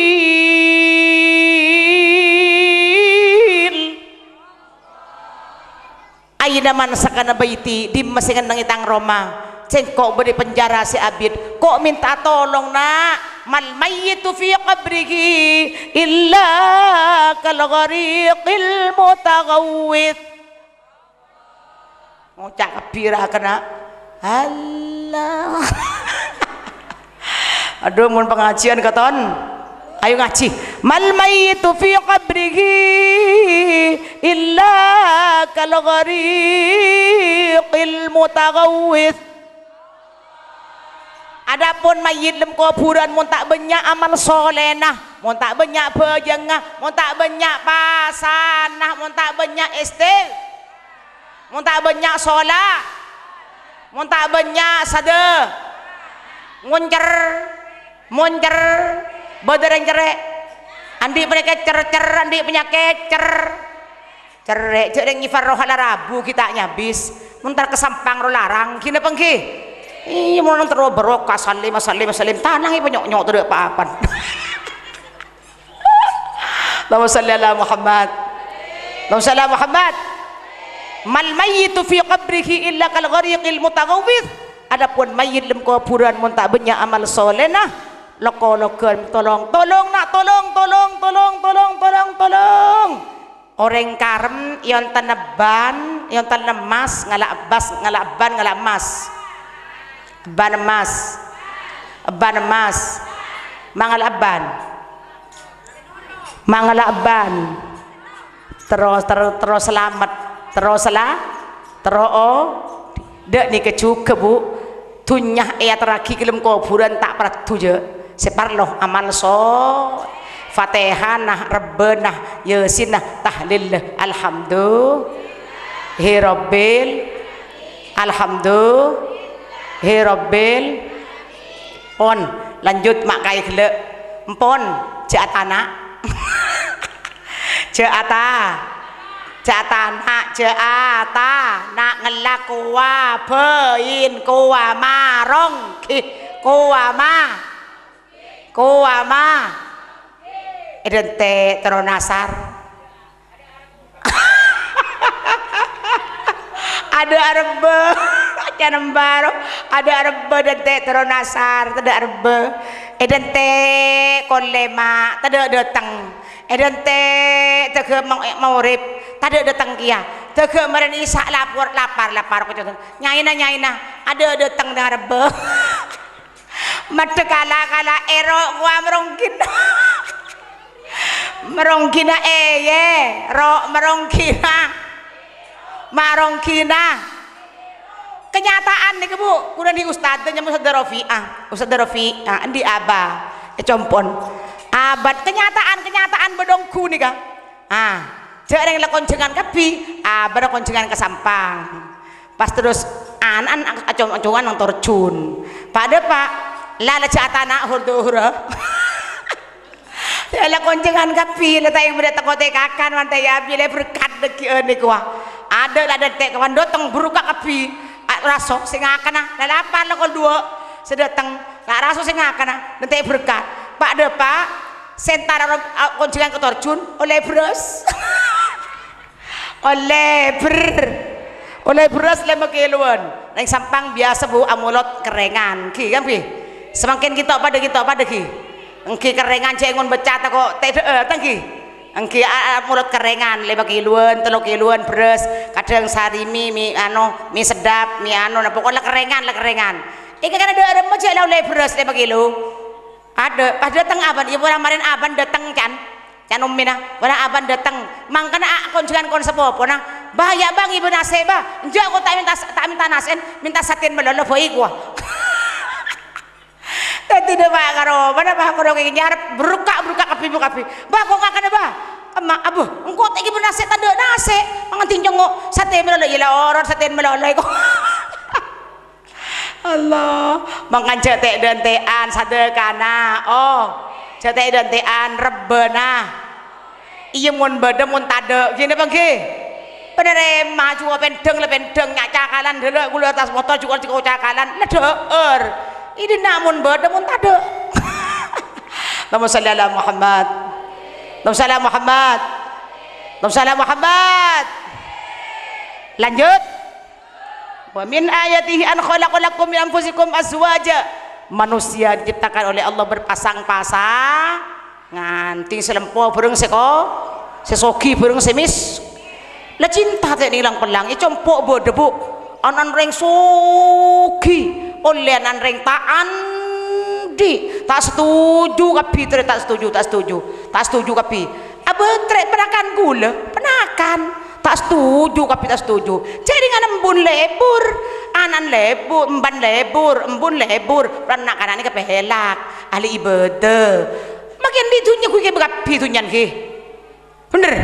aina man sakana baiti di masingan nang itang Roma cengkok beri penjara si abid kok minta tolong nak mal mayyitu fi qabrihi illa kal ghariqil mutaghawwith. Ngocak kabira kena Allah. Aduh mun pengajian katon. Ayo ngaji. Mal mayyitu fi qabrihi illa kal ghariqil mutaghawwith. Adapun mayit dalam kuburan mun tak banyak amal solenah, mun tak banyak bejengah, mun tak banyak pasanah, mun tak banyak mun tak banyak solat, mun tak banyak sada, muncer badereng cerek, andi mereka cer andi penyakit cerek cerek ngifar roh rabu kita nyabis, mun tar kesampang ro larang, kina pengki. Iya mau nang terus barokah salim tanang ieu nyok teu apa-apan. Allahumma shalli ala Muhammad. Allahumma shalli ala Muhammad. Mal mayyitu fi qabrihi illa kal ghariqil mutaghawwith. Adapun mayit dalam kuburan mun tak banyak amal soleh nah loko-lokeun tolong nak tolong. Orang karem yon taneban yon tanemas ngala abbas ngala abban ngala emas. Ban emas mangal aban terus selamat terus dek ni kecuke bu tunyah teraki kelem kuburan tak pernah tuja separloh amal so fatihah nah rebbenah yasin nah tahlil alhamdulillah pon lanjut mak kai gele empon jatana jata nak ngelak kuwa bein kuwa marong kuwa ma edente teronasar ada arbe jangan baru ada arbe dan teh teronasar tidak arbe dan teh kolema tidak datang dan teh tege maurib tidak datang kia tege meren isa lapar nyaina ada datang dengan arbe mata kala ero gua merongkina marongkina kenyataan nih bu kuda di ustadz nyamuk Ustadz Rafi'ah di abah compon abad kenyataan bedongku nih kang jarang lakon jengan kapi abah lakon jengan kesampang pas terus anak acung-acungan nang terjun pada pak lala catana hurduhura lakon jengan kapi letak yang berdatang kote kakan mantai ya bila berkat deki nih kuah ada tek kawan dotong buruka kapi raso sing akana lalapan lakon dua sedatang gak raso sing akana nanti berkat pak de pak sentara konjengan ketorjun oleh beras oleh beras 5 kiloan nang sampang biasa bu amulot kerengan ki kan pi semakin kita pada ki engki kerengan cengon becat kok teh tangki engki mulut kerengan 5 kiloan 3 kiloan beras kadang sarimi mie sedap mie nah pokoknya kerengan iki kan ada aja lah oleh beras 5 kilo ada pas datang aban ibu kemarin aban datang can umina pada aban datang mangkana konjengan kon sepopo nah bahaya bang ibu nase bah enjak kok tak minta nasen minta satin melolo boy gua tidak pak karo mana pak karo kayak nyarap beruka kapi bah kok ngak ada bah emak abu engkau tak ibu nase tanda nase mangantin jongok sate melolo ila orang sate melolo kok Allah mangkan cetek dan tean sadekana cetek dan tean rebena iya mun beda mun tade gini bang ki bener maju pendeng nyak cakalan dulu gula atas motor juga cakalan ledeur ini namun beda mun tade Allahumma shalli ala Muhammad Allahumma shalli ala Muhammad Allahumma shalli ala Muhammad lanjut wa min ayatihi an khalaqalakum min anfusikum azwaja manusia diciptakan oleh Allah berpasang-pasang ting selempo burung seko sesogi burung semis lah cinta tak nilang pelang i compok berdebu anan reng sogi oleh anan reng taan di tak setuju kapi tak setuju kapi abetrek penakan gula penakan tak setuju kapi tak setuju jadi dengan embun lebur anan lebur emban lebur embun lebur penak anak ini kepehelak ahli ibadah makin ditunya kuih kapi tunyan ki bener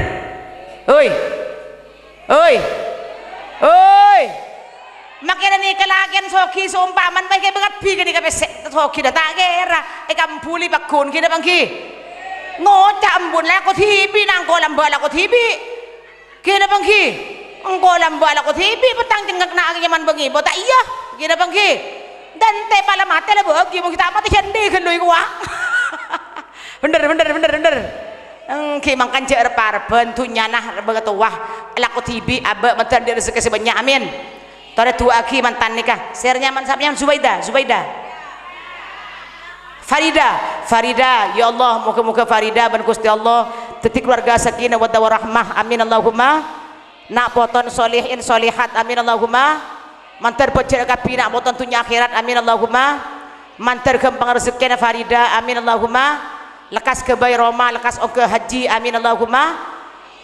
oi makin ni kelakian soki seumpaman baik kapi kini kapi soki dah tak kira kampuli bakun kini bangki ngocak embun lah aku tibi nang kolam bala aku tibi kena bangki kolam bala aku tibi petang jengak nak nyaman bangi bo tak iya kena bangki dan te pala mate lah bagi mau kita mati hendi kan doi gua bener ki mangkan cer par bentunya nah begitu wah laku tibi abe mantan dia rezeki sebanyak amin tore tua aki mantan nikah ser nyaman sampean Zubaida Farida ya Allah muka-muka Farida ban Gusti Allah tetik keluarga sakinah wa warahmah amin Allahumma nak poton solihin solihat amin Allahumma mantar pecel kapi nak poton tunya akhirat amin Allahumma mantar kempang rezeki Farida amin Allahumma lekas ke bayi Roma lekas ke haji amin Allahumma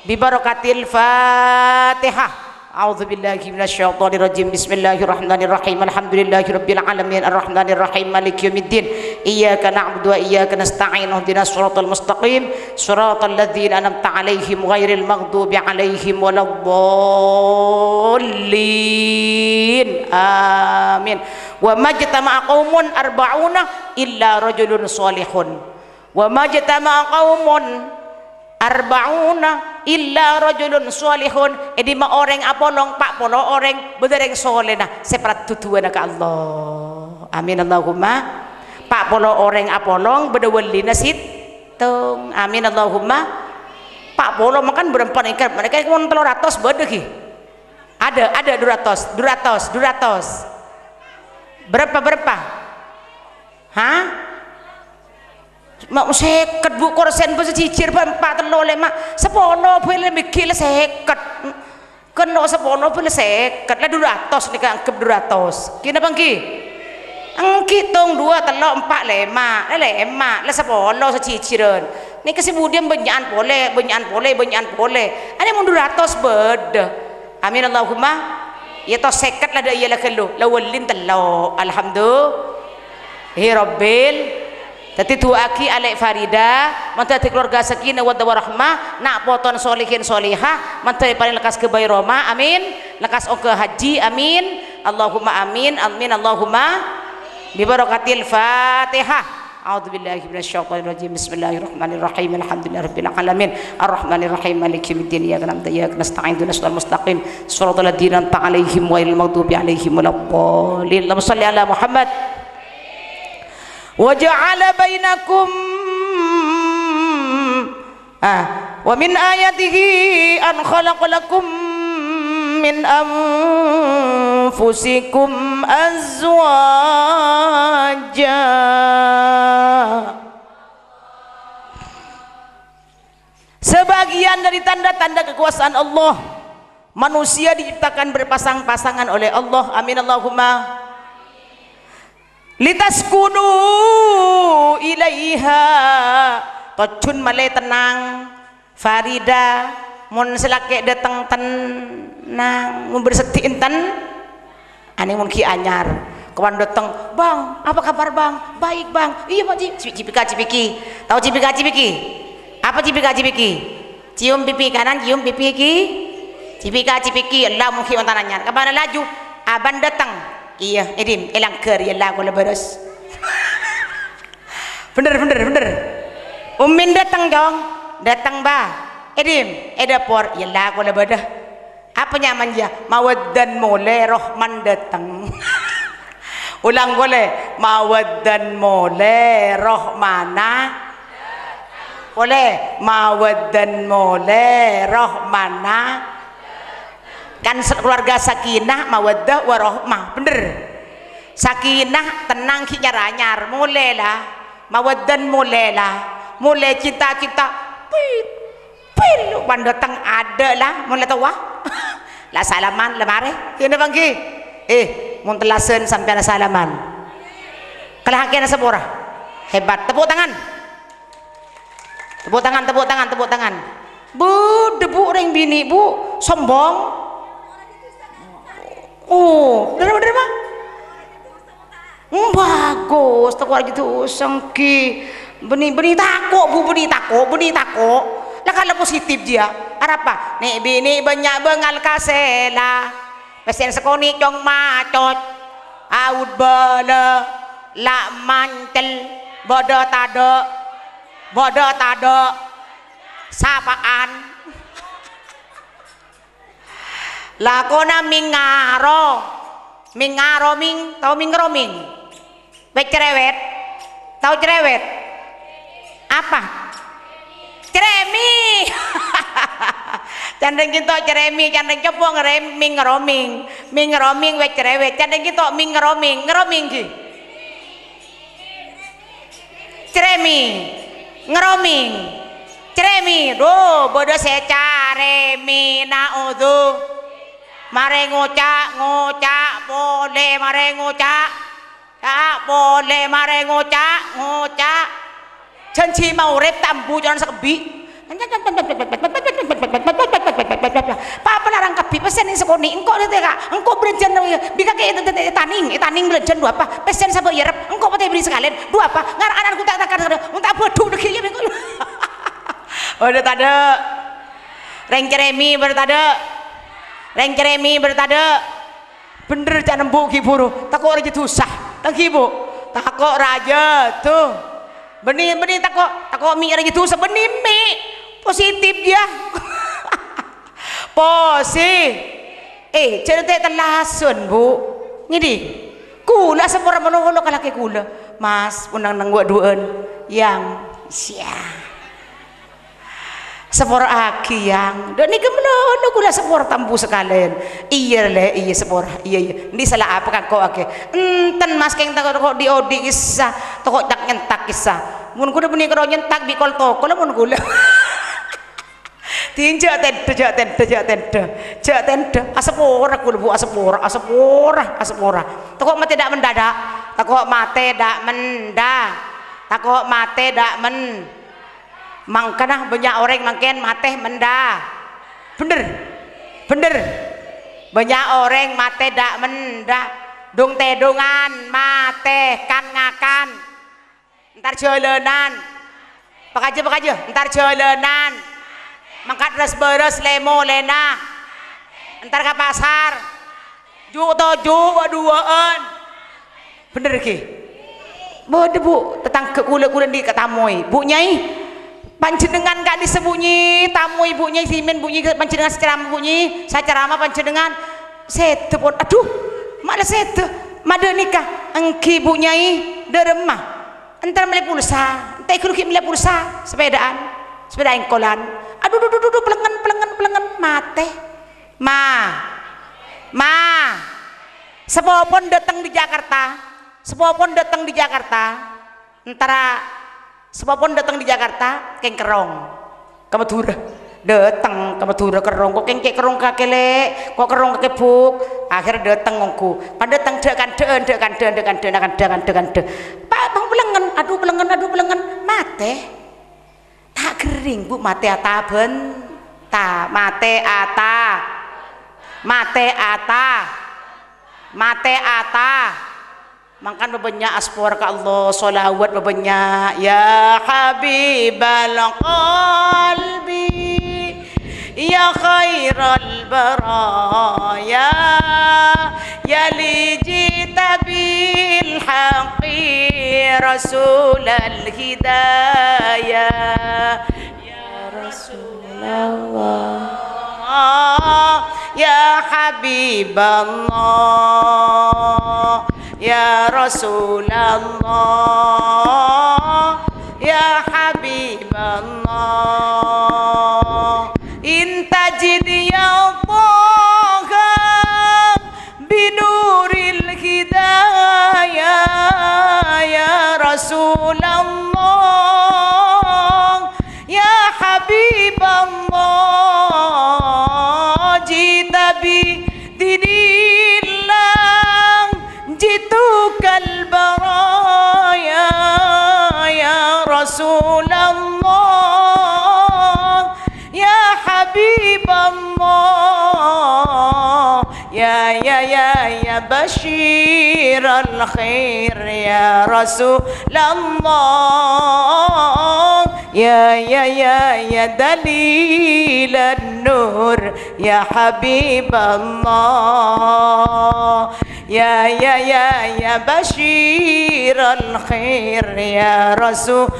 bi barakatil Fatihah. A'udzubillahi minasyaitonir rajim. Bismillahirrahmanirrahim. Alhamdulillahirabbil alamin arrahmanir rahim maliki yaumiddin. Iyyaka na'budu wa iyyaka nasta'in. Ihdinas siratal mustaqim. Siratal ladzina an'amta 'alaihim ghairil maghdubi 'alaihim waladdallin. Amin. Wa majtama'a qaumun arba'una illa rajulun shalihun. Wa majtama'a qaumun arba'una illa rajulun shalihun ma orang apolong pak polo orang bedereng soleh nah separat tutuan ke Allah amin Allahumma pak polo orang apolong bedewali nasit tung amin Allahumma pak polo makan berempat ikan mereka pun 300 bedeki ada 200 berapa hah mak seket bu korsen besi cicir empat telo lima sepono boleh mikir seket kena sepono boleh seket lah 200 nih kan 200 kena bangki angki tong 2 telo 4 lima lah sepono seciciran nih kesemudian banyakan boleh ada mau 200 beda amin Allahumma ya toh seket lah dah ialah kelu lawalin telo alhamdulillah rabbil tadi tuaki alek Farida mantati keluarga sakinah wa warahmah nak poton solihin solihah mantati paling lekas ke bayi Roma amin lekas ke haji amin Allahumma amin Allahumma bi barakatil Fatihah. A'udzubillahi minasyaitonir rajim. Bismillahirrahmanirrahim. Alhamdulillahirabbil alamin arrahmanir rahim maliki yaumiddin iyyaka na'budu wa iyyaka nasta'in ihdinas siratal mustaqim siratal ladzina an'amta 'alaihim ghairil maghdubi 'alaihim waladdallin. Allahumma shalli ala Muhammad wa ja'ala bainakum wa min ayatihi an khalaqalakum min anfusikum azwaja sebagian dari tanda-tanda kekuasaan Allah manusia diciptakan berpasang-pasangan oleh Allah amin Allahumma litaskunu ilaiha tocun male tenang Farida mun selake datang tenang mun berseti enten ane mun ki anyar kawan datang bang apa kabar bang baik bang iya pak cipika-cipiki tahu cipika-cipiki apa cipika-cipiki cium pipi kanan cium pipi ki cipika-cipiki Allah mungkin mantananya kapan laju aban datang iya edim elang ker ya lagu leberes bener umin datang dong datang bah edim edapor ya lagu lebedah apa nyaman ya mawaddan mole rohman datang ulang boleh mawaddan mole rohmana boleh mawaddan mole rohmana kan keluarga sakinah mawaddah warahmah bener sakinah tenang ki nyaranyar mulailah mawaddan mulai cinta-cinta pil datang ada lah mulai tahu lah salaman lah mare kena bangki mun telasen sampai ada salaman kalau haknya sepura hebat tepuk tangan bu debu orang bini bu sombong dari mana bagus tak lagi tu sengki benih takut bu benih takut lah kalau positif dia apa nih bini banyak bengal kasela pesen sekoni cong macot aud bala la mantel bodoh tado sapaan lakona mingaro tahu mingroming baik cerewet tahu cerewet apa ceremi candeng kita ceremi candeng copo mingroming baik cerewet candeng kita mingroming ki ceremi ngeroming ceremi do bodoh secaremi naudhu mare ngocak boleh mare ngocak janji mau rep tambu jangan sekebi apa larang kebi pesen ini sekoni engkau belajar bika kayak taning belajar dua apa pesen sabuk yarep engkau patah beri sekalian dua apa ngaran-ngaran ku tak untuk bodoh deki ya udah tada reng ceremi bener jangan nembuk kiburu takut raja susah tak kibu takut raja tuh benih takut mi raja susah benih mi positif dia cerita telasun bu ngidi kula sepura menolong kalau ke kula mas undang nangguak duaan yang siap sepora aki yang dan ni kemenolong kula sepora tampu sekalian iya sepora iya ini salah apa kan kau ake enten mas keng takut diodi kisah takut tak nyentak kisah mun kuda benih kalau nyentak bikol toko lah mun kula tinjak tenda asapora kula bu asapora takut mati dak mendadak takut mate dak mangkanah banyak orang makin mate mendah bener banyak orang mate dak mendah dong tedongan mate kan ngakan ntar jalanan pakaja ntar jalanan mangkat beres lemo lena ntar ke pasar duaan bener ki bodoh bu tetang ke kula di ketamoi bu nyai panjenengan gak disembunyi tamu ibunya simen bunyi panjenengan secara bunyi saya ceramah panjenengan sete pun aduh malah sete mada nikah engki ibunya deremah entar beli pulsa entar ikut beli pulsa sepeda engkolan aduh pelengan mate sepopon datang di Jakarta antara sebab datang di Jakarta keng kerong ke Madura datang ke Madura kerong kok keng kerong kakele kok kerong kakebuk akhirnya datang ngongku pada datang dekan pak bang pelengan mate tak kering bu mate ata makan bebanyak aspor ke Allah solawat bebanyak ya habibal qalbi ya khairal baraya ya li jita bil haqqi rasulal hidayah ya Rasulullah ya habiballah ya Rasulullah ya Habiballah intajid ya Taha binuril hidayah dinillah jitukal baraya ya Rasulullah ya Habiballah ya Bashir al-khair ya Rasulullah ya dalil an-nur ya Habiballah ya Bashir al-khair ya Rasulullah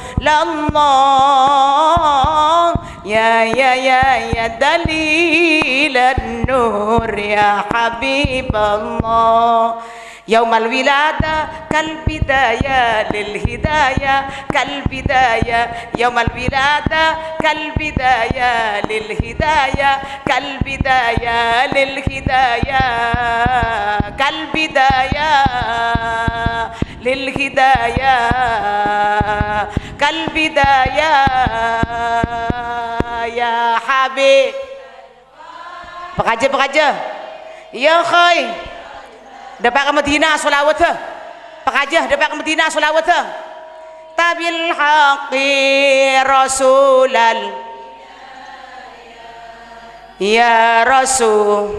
ya dalil an-nur ya Habiballah yaumal wilada kal bidaya lil hidayah kal bidaya yaumal wilada kal bidaya lil hidayah kal bidaya lil hidayah kal bidaya lil hidayah kal bidaya ya habib pekaja ya khay dapat ke Madinah solawat pekajah dapat ke Madinah solawat tabil haqi rasulal ya rasul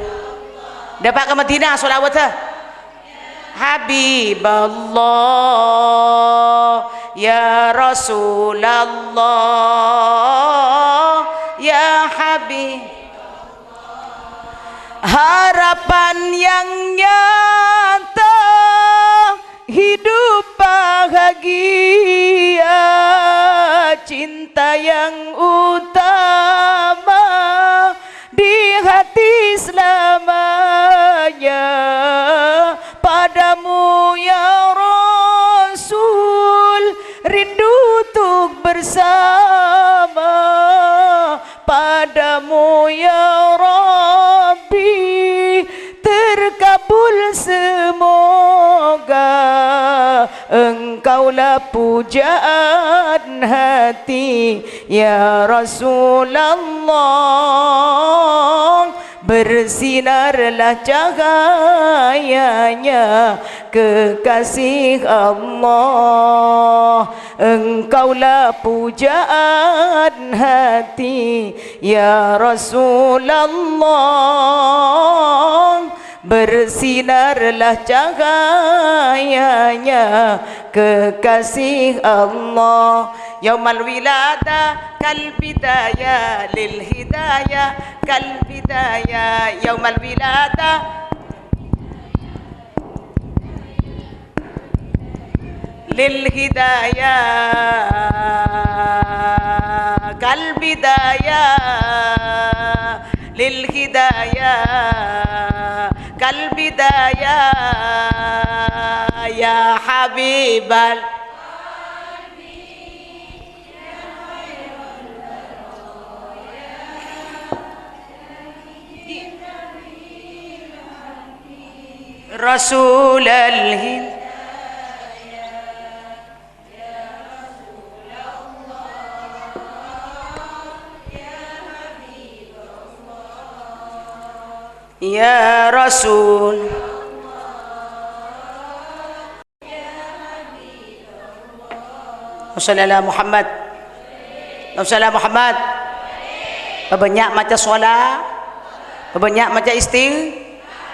dapat ke Madinah solawat Habiballah ya Rasulullah ya Habib harapan yang nyata hidup bahagia cinta yang utama di hati selamanya padamu ya Rasul rindu untuk bersama padamu ya Rabbi terkabul semoga engkaulah pujaan hati ya Rasulullah bersinarlah cahayanya kekasih Allah engkaulah pujaan hati ya Rasulullah bersinarlah cahayanya kekasih Allah yaumal wilada kal bidaya lil hidayah kal bidaya yaumal wilada lil hidayah kal bidayah lil hidayah kal bidayah ya habibal Rasul al-Hind ya Rasul Sallallahu Muhammad Sallallahu Muhammad banyak macam solat banyak macam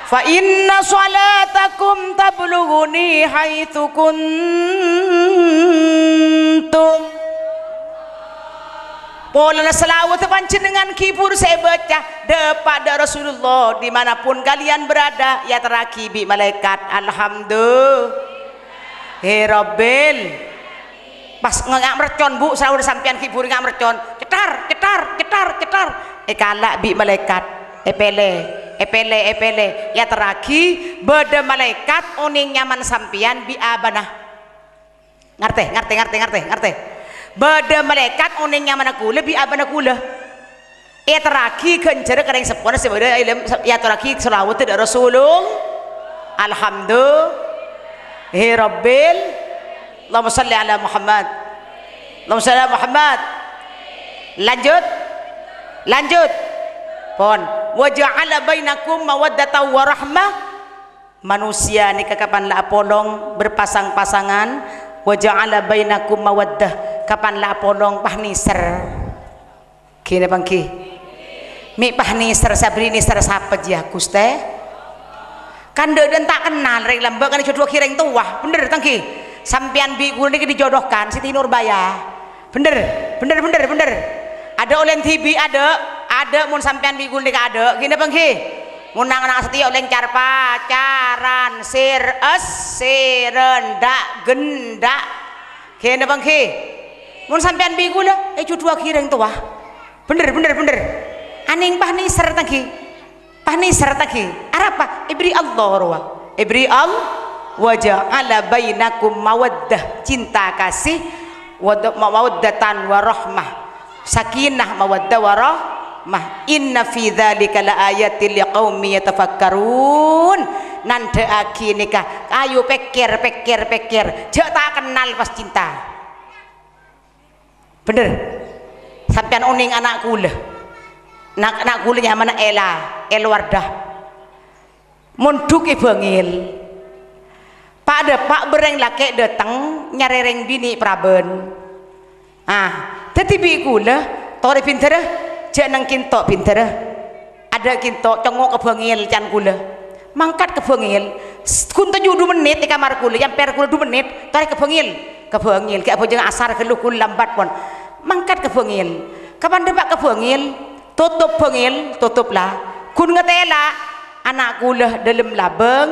fa inna salatakum tablughuni haitsu kuntum pola selawat panjenengan kibur saya baca daripada Rasulullah dimanapun kalian berada ya terakibi malaikat alhamdulillah Rabbil pas ngak mercon bu sahur sampean kibur ngak mercon cetar kalak bi malaikat epele ya teraki beda malaikat uning nyaman sampean bi abanah ngerti beda malaikat uning nyaman aku lebih abana kula ya teraki kencer kadang sepona sebeda ya teraki selawat dari Rasulullah alhamdulillah Rabbil Allahumma salli ala Muhammad Allahumma salli ala Muhammad lanjut pon wa ja'ala bainakum mawaddatan wa rahmah. Manusia ni kapan la polong berpasang-pasangan, wa ja'ala bainakum mawaddah, kapan la polong pahniser. Kene bangki mi pahniser sabri ni ser sapa dia Guste kan dan tak kenal rek lambek kan jodoh kireng tua bener tangki sampean bi kula niki dijodohkan Siti Nurbaya bener ada oleh TV ada mun sampean bi kula niki ada gini bangki mun anak setia oleh car pacaran sirendak gendak gini bangki mun sampean bi kula jodoh kireng tua bener aning pahniser tangki apa ibri Allah wa ibri wa ja'ala bainakum mawaddah cinta kasih mawaddatan warahmah sakinah mawaddah warahmah inna fi dzalika laayatil liqaumin yatafakkarun nande aki nikah ayo pikir jak tak kenal pas cinta bener sampean uning anak kula nak kulanya mana Elwardah munduk ibengil pada pak bereng laki datang nyarereng bini praben tetapi kula tori pinter jak nang kintok pinter ada kintok congok kebengil can kula mangkat kebengil kun 7 menit di kamar kula yang per kula 2 menit tori kebengil kayak bojeng asar keluh kula lambat pon mangkat kebengil kapan depak kebengil tutup bengil tutuplah kun ngetela anak kula dalam labeng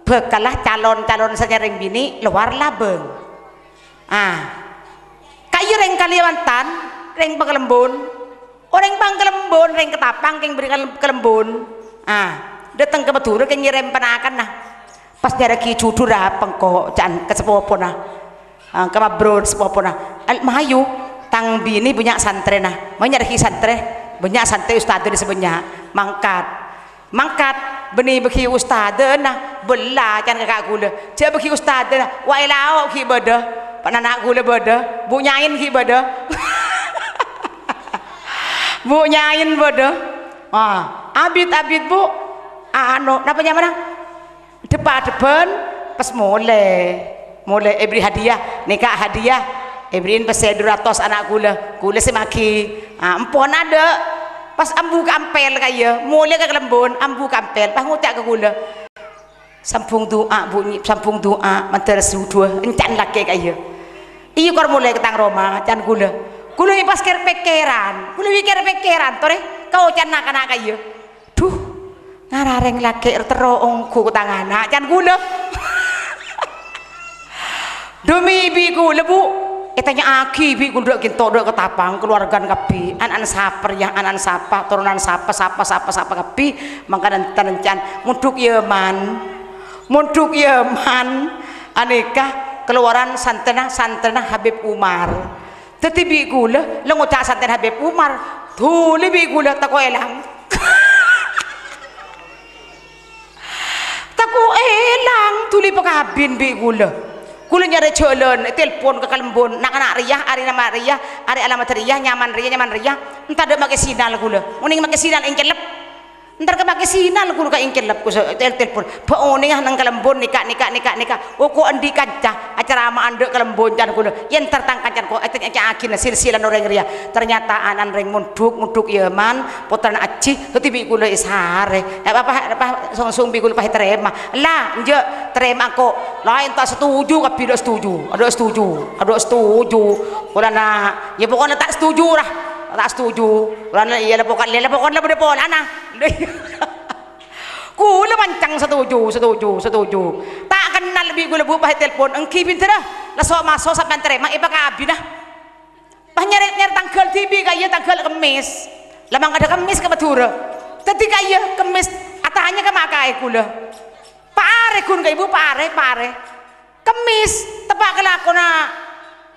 bekalah calon sanyareng bini luar labeng kayu reng kaliwantan reng pengelembun orang pengelembun reng ketapang keng beri kelembun datang ke Madura keng nyirem penakan pas nyara ki cudura pengko can ke sepopo ke mabrod sepopo mahayu tang bini punya santre mau nyari ki santre banyak santai ustad di sebanyak mangkat benih bagi ustad belah kan kakak gula cak bagi ustad wa elao ki bada pananak gula bada bunyain ki bada bunyain bada abid bu napanya mana depan pas mulai ibri hadiah nikah hadiah ibrin pas 200 anak gula semaki empon ada pas ambu kampel kaya mulai ke kelembon ambu kampel pas ngutak ke gula sampung doa bunyi sampung doa mantar sudua encan laki kaya iya kor mulai ketang Roma can gula pas pikiran tore kau can nak kaya duh ngarareng laki terongku ketang anak can gula demi bi gula bu tanya aki bi kunduk kinto dok ketapang keluargan kapi anak saper ya anak sapa turunan sapa kapi mangkanan tanencan munduk Yaman aneka keluaran santena Habib Umar tetapi gula lo ngucap santen Habib Umar tuh lebih gula tako elang tuli pakabin bi gula nyari jalan telepon ke Kalembon nak anak Riyah hari nama Riyah hari alamat Riyah nyaman Riyah entar ada pakai sinal gula uning pakai sinal ingkelep entar ke pakai sinal gula ka ingkelep ku telepon ba uning nang Kalembon nikah ko andi kancah acara ama andek Kalembon can gula yen tertang kancan ko akin silsilan orang Riyah ternyata anan reng munduk Yaman putran aci tibi gula ishare apa song bi gula pahi terima lah nje terima kok lain tak setuju tapi ada setuju kulana ya pokoknya tak setuju kulana iya lah pokoknya berde polana kula mancang setuju tak kenal lebih gula bu pakai telepon engki pinter lah sok masuk sampai terima ipa kabi pas nyari tanggal TV kaya tanggal Kemis lamang ada Kemis ke Madura tadi kaya Kemis atanya ke makai kula pare kun kay ibu pare Kemis tepak kelakona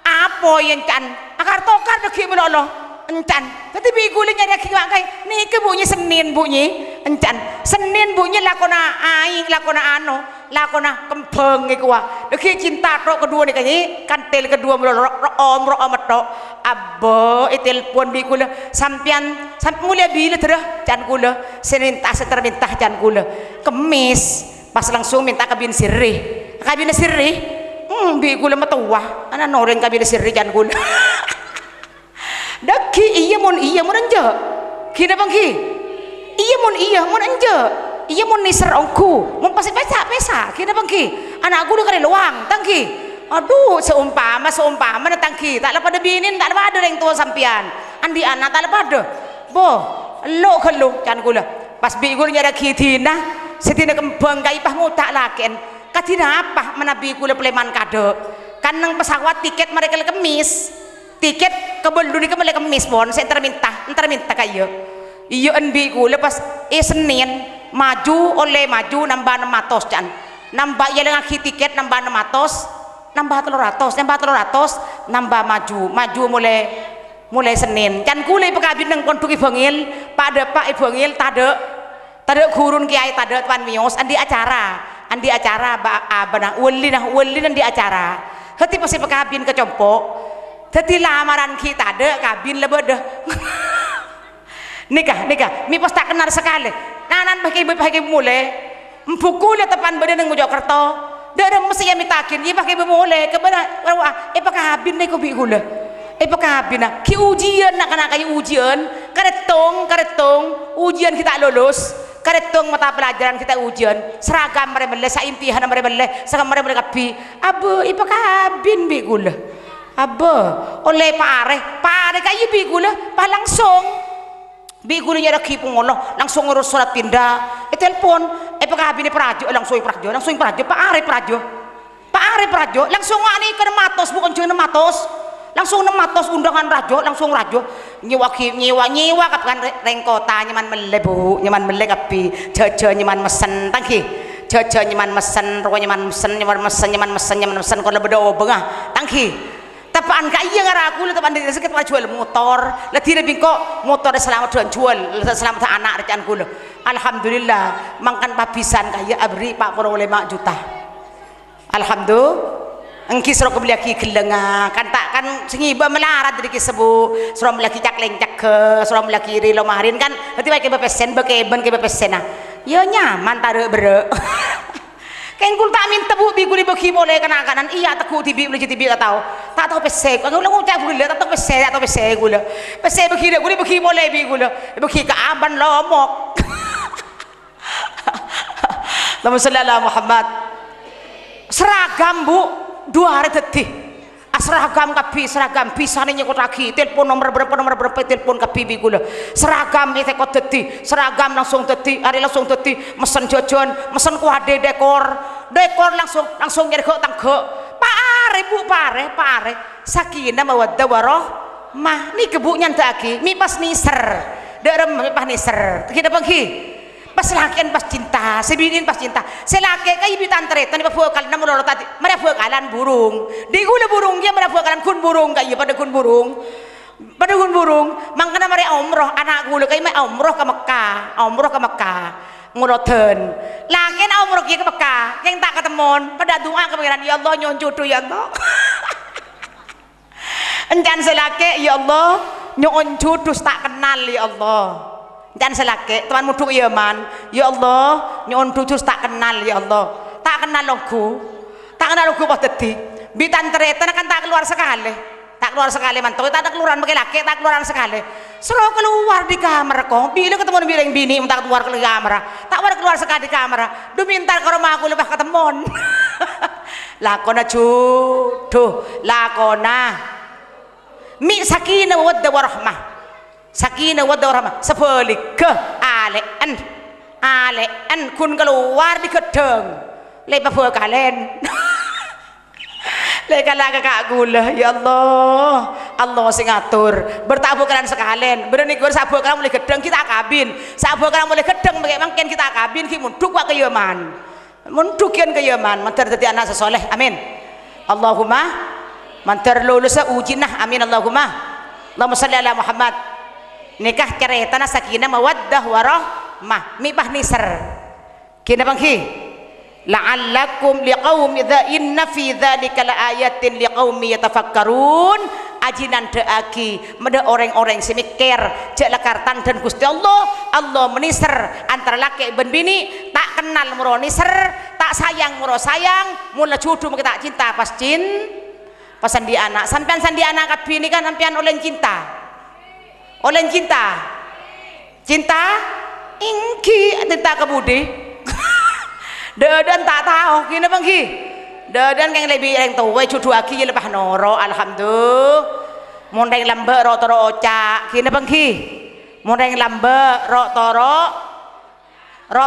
apa yang kan akar tokar deki melolo encan tapi biguling nyari aki makai niki bunyi Senin bunyi encan Senin Senin bunyi lakona aing lakona ano lakona kembang iku wah deki cinta tok kedua nih kayaknya kantel kedua om tok abbo telepon bi kula sampian mulia bila terah jan kula Senin tas terminta jan kula Kemis pas langsung minta kabin sirih bi kula matuah ana noreng kabin sirih jan kula deki iya mun anja kina bang ki iya mun anja iya mun niser ongku mun pasti pesa kina bangki anak aku udah kali luang tangki aduh seumpama na tangki tak lepas ada binin tak lepas ada yang tua sampian andi anak tak lepas ada boh lo kelu can gula pas bi gula nyada kitina setina kembang kaipah mutak laken katina apa menabi gula pleman kado kan nang pesawat tiket mereka Kemis tiket kebel dunia kembali Kemis bon saya terminta kayo iya enbi ku lepas Senin maju nambah 600 can nambah ya dengan tiket nambah 600 nambah 300 nambah maju mulai Senin can kulai pekabin nang kontuk ibangil pada pak ibangil tada gurun kiai tada tuan mios andi acara wali andi acara hati pasti pekabin kecompok hati lamaran kita ada kabin lebedah nikah mi pas tak kenal sekali nanan pakai mulai pukul tepan badan ng Mojokerto ada mesti yang mitakin iya pakai mulai kebenar pakai habin nih ko bigula pakai habin na ki ujian nak kayu ujian karetong ujian kita lulus karetong mata pelajaran kita ujian seragam mereka beli saimpihan mereka beli seragam mereka kapi abu pakai habin bigula abu oleh Pak Areh kayu bigula pa langsung bigunya ada kipung ngono langsung ngurus surat pindah telepon pakai habis langsung prajo Pak Arif prajo langsung ani ke matos bukan cuma matos langsung matos undangan langsung rajo nyewa kapan rengkota nyaman mele kapi jaja nyaman mesen tangki jaja nyaman mesen rokok nyaman mesen kalau berdoa bengah tangki tapaan kaya ngaraku tapan di desa kita jual motor lah tidak bingko motor selamat dan jual selamat anak recan kula alhamdulillah mangkan pabisan kaya abri 45 juta alhamdulillah engki sira beli aki gelenga kan tak kan singiba melarat dari kisebu sira melaki cakleng ke sira melaki ri lomarin kan hati bae ke bepesen ya nyaman tare bere kain kul tak minta bu bi kuli bagi boleh kanan iya takut tibi boleh tibi tak tahu pesek kalau lu ngucap gula tak tahu pesek gula pesek bagi boleh bi gula bagi ke aban lomok Allahumma shalli ala Muhammad seragam bu 2 hari detik seragam pisane nyekot lagi telepon nomor berapa telepon kapi bi gula seragam itu kok detik seragam langsung detik hari langsung detik mesen jajan mesen kuade dekor langsung nyari kok tanggo Pak Are sakinah mawaddah warahmah ni kebu nyantaki mi pas niser derem mi pas niser kita bangki pas lakian pas cinta sebinin pas cinta selake kay bitan tretan ipafuakal na mulolo tati marafuakalan burung di gula burung dia marafuakalan kun burung kay pada kun burung mangkana mari umroh anak gula kay may umroh ke Mekah nguroten lakian umroh ke Mekah yang tak ketemon pada doa kepikiran ya Allah nyon jodoh ya Allah encan selake ya Allah nyon jodoh tak kenal ya Allah dan selake teman muduk Yaman ya Allah nyon tutus tak kenal ya Allah tak kenal loku pas tadi bitan tereta kan tak keluar sekali mantu tak ada keluaran pakai laki tak keluaran sekali suruh keluar di kamar kok bila ketemu bilang bini minta keluar ke kamar tak keluar sekali di kamar du minta ke rumah aku lepas ketemu lakona jodoh lakona mi sakinah wadda warahmah sebalik ke alean kun keluar di gedeng lepas buah kalen lekala kakak gula ya Allah sing ngatur bertabuh kalian sekalian berani gue sabuh kalian mulai gedeng kita kabin sabuh kalian mulai gedeng bagaimana kita kabin kita munduk ke Yaman mundukin ke Yaman mantar jadi anak sesoleh amin Allahumma mantar lulus ujinah amin Allahumma shalli ala Muhammad nikah cerita na sakinah mawaddah warahmah mi bah niser Kina bangki la'allakum liqaumi inna fi dzalika laayatin liqaumi yatafakkarun. Ajinan deaki meda orang-orang semikir cek lakartan dan Gusti Allah meniser antara laki ben bini tak kenal muro niser tak sayang muro sayang mula cudu kita cinta pas sandi anak sampean sandi anak kabeh ini kan sampean oleh cinta cinta ingki cinta kebudi dedan tak tahu kini bangki dadan kang lebih yang tua cudu aki lepas noro alhamdulillah mondeng lambe ro toro oca kini bangki mondeng lambe ro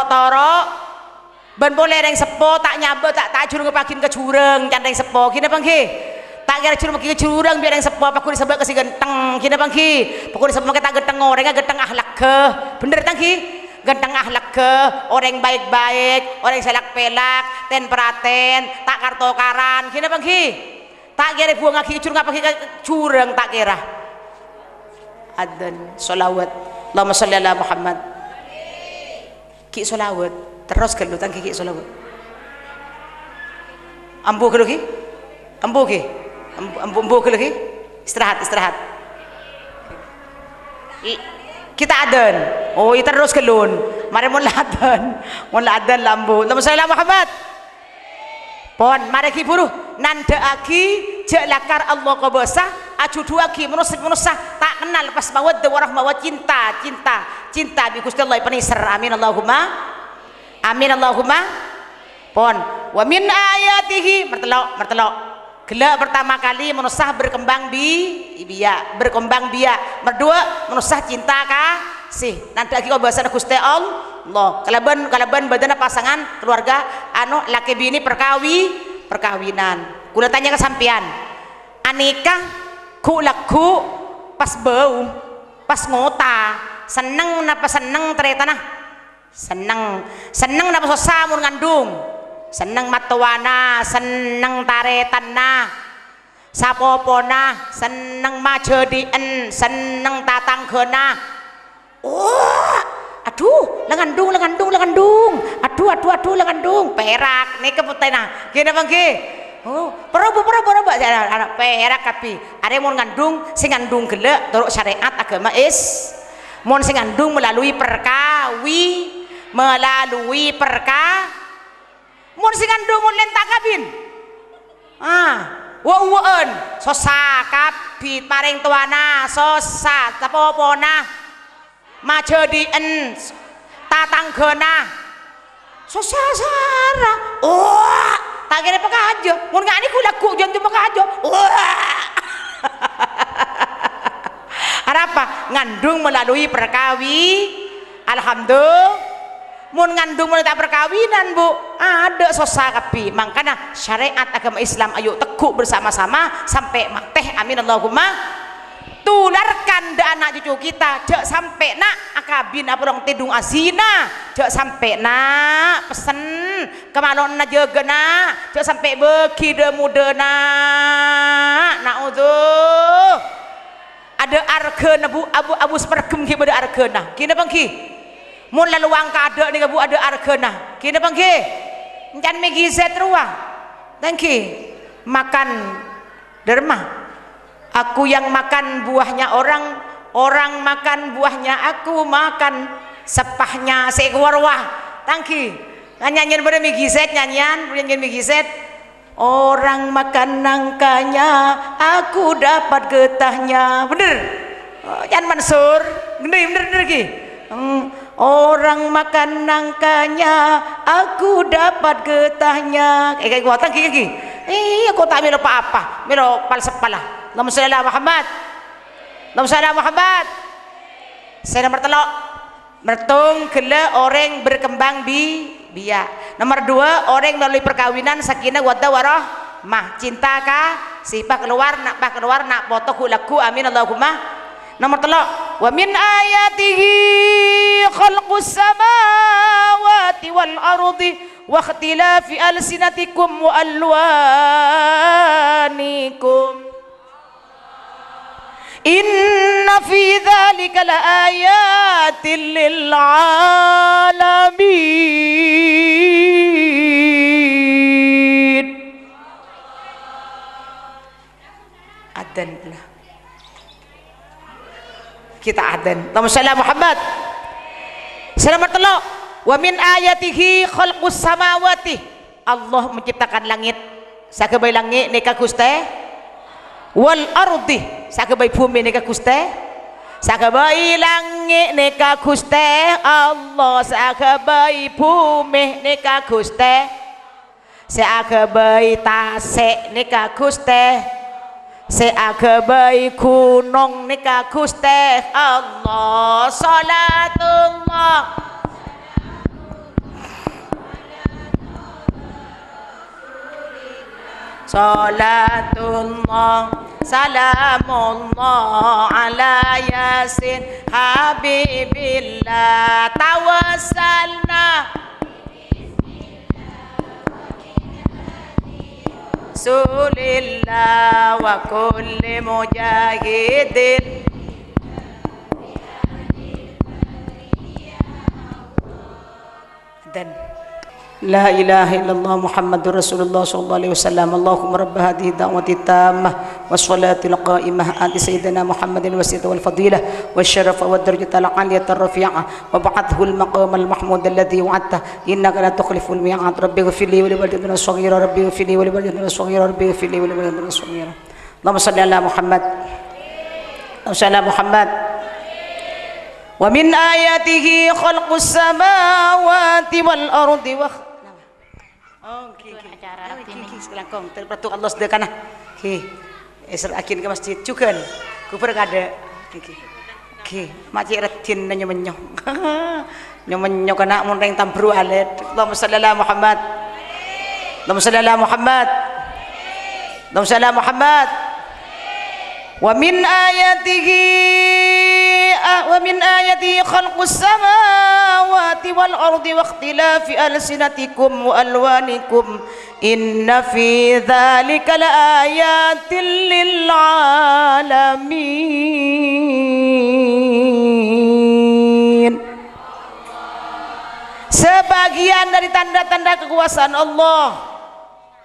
toro ben boleh yang sepo tak nyabe tak jurung kepakin ke jurang candeng sepo kini bangki tak kira jurung ke jurang biar yang sepo pakun disebut ke si genteng kini bangki pakun disebut kita genteng orangnya genteng ahlak ke bener tangki genteng ahlak ke orang baik-baik orang selak pelak ten peraten tak kartokaran kini bangki tak kira buang aki curang apa curang tak kira adzan sholawat Allahumma sholli ala Muhammad ki sholawat terus kalau tang ki sholawat ambu kalau ki ambu kalau ki istirahat kita adan oh itu terus kelun mari mun ladan lambu Allahumma sholli ala Muhammad pon mari ki buruh nandaaki jek lakar Allah kabasa ajuduaki manusia tak kenal pas mawaddah warahmah cinta bi Gusti Allah penisar amin Allahumma pon wa min ayatihi mertelok gelak pertama kali manusia berkembang biak berdua manusia cinta kasih nandaaki kabasa Gusti Allah kalaban badana pasangan keluarga anu laki bini perkawinan kula tanya ke sampean anikah ku laku pas bau pas ngota seneng napa seneng teretana seneng napa susah mun ngandung seneng matuana seneng taretana sapopona seneng majodien seneng tatanggena aduh lengandung aduh lengandung perak nih keputena gini bangki perobo anak perak tapi ada yang mau ngandung sing ngandung gelek turut syariat agama mau sing ngandung melalui mau sing ngandung mau lentak kabin wa'uan sosa kabit maring tuana sosa tapopona majodien tatanggena sosasara tak kira pekajo mun ngani kula ku jan cuma pekajo apa ngandung melalui alhamdulillah mun ngandung melalui perkawinan bu ada sosa kapi makanya syariat agama Islam ayo teguk bersama-sama sampai mateh amin Allahumma tularkan da anak cucu kita jek sampai nak akabin apa dong tidung azina jek sampai nak pesen kemalon na jaga nak jek sampai beki de muda naudzuh ada arkena bu abu sepergem ki beda arkena kina bangki mun laluang kada ni bu ada arkena kina bangki encan megizet ruah tangki makan derma aku yang makan buahnya orang makan buahnya aku makan sepahnya sewarwah tangki nyanyian pada migizet nyanyian migizet orang makan nangkanya aku dapat getahnya bener Yan Mansur bener ki orang makan nangkanya aku dapat getahnya kayak gua tangki aku tak milo apa milo pal sepalah Allahumma sholli ala Muhammad saya nomor telok mertung gele orang berkembang biak nomor 2 orang melalui perkawinan sakinah waddah warahmah cinta sifat keluar nak foto laku amin Allahumma nomor telok wa min ayatihi khalqus samawati wal ardi wa ikhtilafi alsinatikum wa alwanikum inna fi dzalika laayatin lil alamin kita adzan. Allahumma shalli ala Muhammad. Selamat telo. Wa min ayatihi khalqus samawati. Allah menciptakan langit. Sakabay langit nika Gusti. Wal ardi sakabay bumi nika Gusti. Sakabay langit nika Gusti Allah, sakabay bumi nika Gusti, sakabay tasik nika Gusti, sakabay gunung nika Gusti Allah. Salatullah salatullah salamullah ala yasin habibillah tawassalna sulillah wa kulli mujahidin dan لا إله إلا الله محمد رسول الله صلى الله عليه وسلم. اللهم رب هذه الدعوة التامة والصلاة القائمة آت سيدنا محمد الوسيلة والفضيلة والشرف والدرجة العالية الرفيعة وابعثه المقام المحمود الذي وعدته إنك لا تخلف الميعاد. ربي اغفر لي ولوالدينا الصغيرة ربي اغفر لي ولوالدينا الصغيرة ربي اغفر لي ولوالدينا الصغيرة. اللهم صل على محمد. اللهم صل على محمد. ومن آياته خلق السماوات والأرض selangkong terpetuk Allah sedekana ki esel akin ke masjid juga ku perkada ki maci retin nyomenyo nyomenyo kana mun reng tambru alet. Allahumma shalli ala Muhammad. Allahumma shalli ala Muhammad. Allahumma shalli ala Muhammad. Wa min ayatihi khalqus samawati wal ardi wa ikhtilafi alsinatikum wa alwanikum inna fi dzalika laayatin lil alamin. Sebagian dari tanda-tanda kekuasaan Allah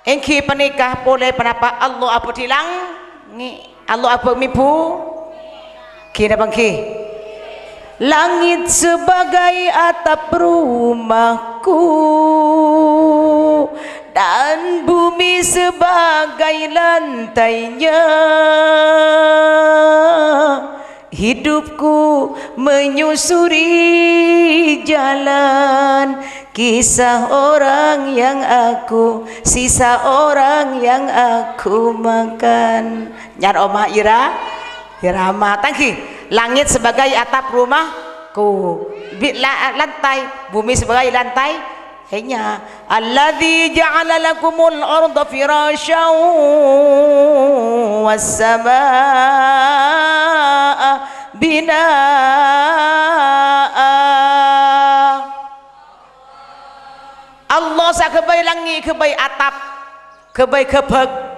engki penikah boleh penapa Allah apa dilang Allah apa mibu kira bangki langit sebagai atap rumahku dan bumi sebagai lantainya. Hidupku menyusuri jalan kisah orang yang aku sisa orang yang aku makan. Nyar oma ira irama tangki langit sebagai atap rumahku, lantai bumi sebagai lantai hanya alladzi ja'ala lakumul arda firasyan was samaa binaa. Allah sakebay langit kebay atap kebay kebeg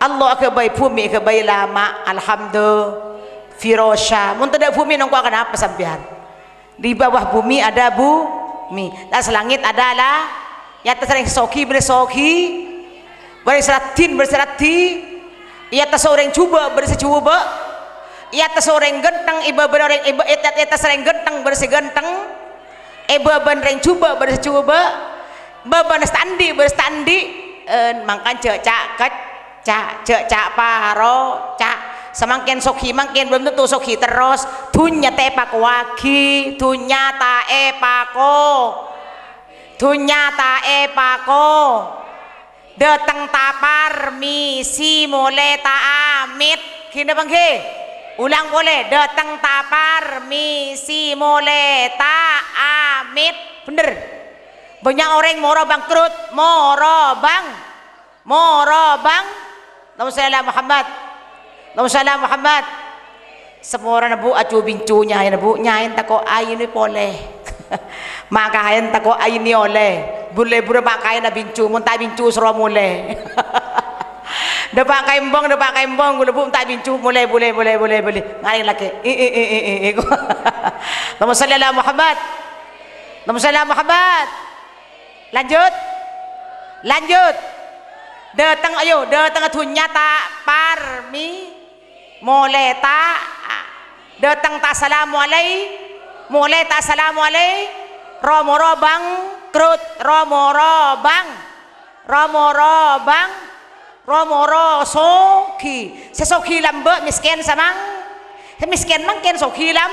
Allah kebay bumi kebay lama alhamdulillah firasya. Mun tidak bumi nongko akan apa sampean? Di bawah bumi ada bumi, atas langit adalah ya atas orang soki bersoki, berseratin berserati, ya atas orang cuba bersecuba, ya atas orang genteng iba berorang iba atas orang genteng bersegenteng, iba berorang cuba bersecuba, baban standi berstandi, mangkan cak paro cak. Semakin soki makin belum tentu soki terus dunya tepak wagi dunya tae pako datang tapar misi mulai amit kini bangke ulang boleh datang tapar misi mulai amit bener banyak orang moro bangkrut moro bang Allahumma Muhammad. Allahumma Muhammad. Semua orang nabu acu bincunya ya nabu nyain tako ayin ni boleh. Makain tako ayin ni oleh. Boleh makain na bincu mun ta bincu sero mule. Depak kaimbong gula bu ta bincu mule boleh. Ngaring laki. Allahumma shalli ala Muhammad. Allahumma shalli ala Muhammad. Lanjut. Datang ayo datang tunya ta parmi moleta datang tak salamu alai mulai tak salamu alai romo robang krut romo robang romo soki sesoki lambe miskin samang miskin mangken soki lam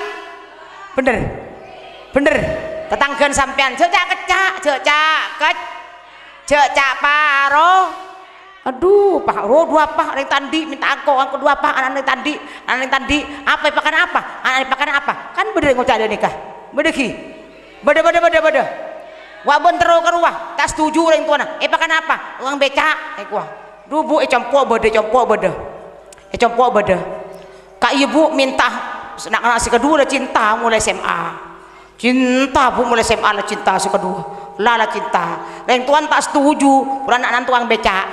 bener tetanggan sampean cecak paro aduh paro dua apa yang tadi minta aku dua apa anak tadi apa pakan apa kan bener ngocak ada nikah bener ki beda wabon terus keruah tak setuju orang tuana pakan apa uang becak kuah dubu campur beda kak ibu minta anak si kedua cinta mulai SMA lah cinta si kedua lala cinta yang tuan tak setuju pulang anak tuang becak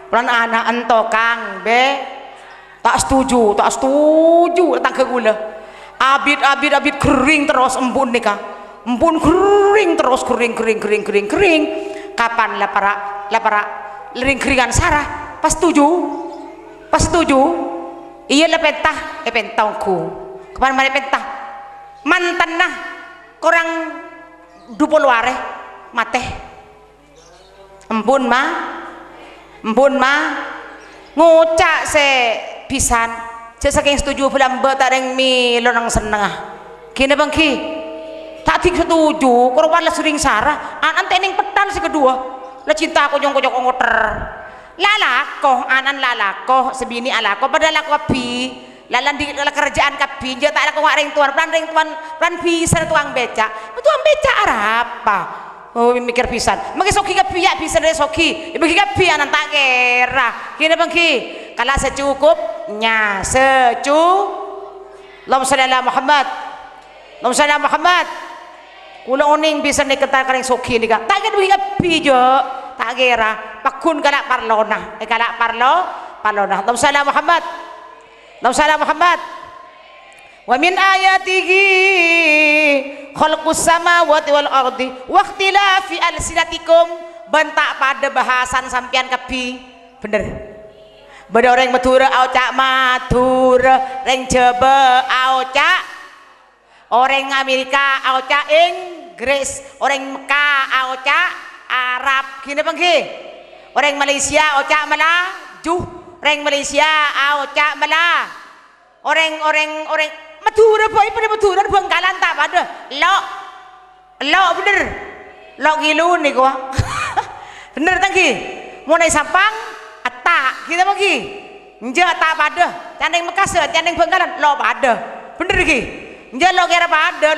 pulang anak entokang tak setuju datang ke gula abid kering terus embun nikah embun kering terus kering kapan lah para lering keringan sarah pas setuju iya lah pentahku kapan mana pentah mantan nah korang dupo luare mate embun mah ngucak se pisan saking setuju film betareng mi lonang senengah kini bang ki tak tik setuju korban lah sering sarah anan tening petan si kedua lah cinta aku jong ngoter lalako anan lalako sebini alako padahal aku api lalan di kerjaan kapi je tak ada ring tuan plan pisan tuang beca apa oh mikir pisan magi soki kapi ya pisan dari soki bagi kapi anan tak kira kini bang ki kalau secukupnya Allahumma shalli ala Muhammad kula oning bisa diketar karing soki nika tak kira bagi kapi je tak kira pakun kalak parlona Allahumma shalli ala Muhammad wa min ayatihi khalqus samawati wal ardi wa ikhtilafi alsinatikum bentak pada bahasan sampean kapi bener beda orang matur aucak matur reng jebe aucak orang Amerika aucak Inggris orang Mekah aucak Arab gini bang ki orang Malaysia aucak Melayu orang Malaysia aucak Melayu orang Madura boy pada Madura Bangkalan tak pada lo bener lo gilu nih gua bener tangki mulai sampang atak kita bagi nja tak pada candeng Mekase candeng Bangkalan lo pada bener ki nja lo kira pada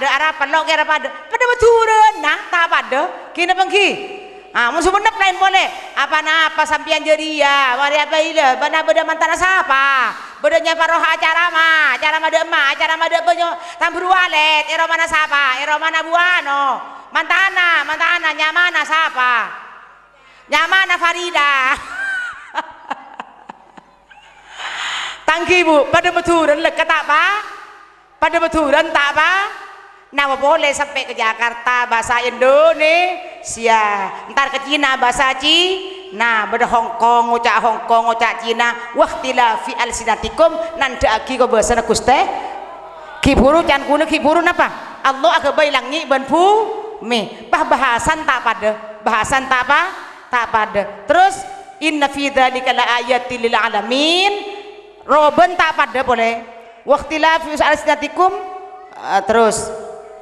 Arapan lo kira pada Madura nah tak pada kita bagi musuh bener lain boleh apa sampian jeria mari apa ila bana beda mantana siapa bedanya paroh acara made banyo tambur walet ero mana siapa ero mana buano mantana nyamana siapa nyamana Farida tangki bu pada beturan lekat apa pada beturan tak apa nah boleh sampai ke Jakarta bahasa Indonesia ntar ke Cina bahasa Cina beda Hongkong ngucak Cina waqtilafi alsinatikum nanda aki ko bahasa Guste kiburu can kuna kiburu napa Allah agak bailangi ban mi bahasan tak pada terus inna fi dzalika laayatil lil alamin roben tak pada boleh waqtilafi alsinatikum terus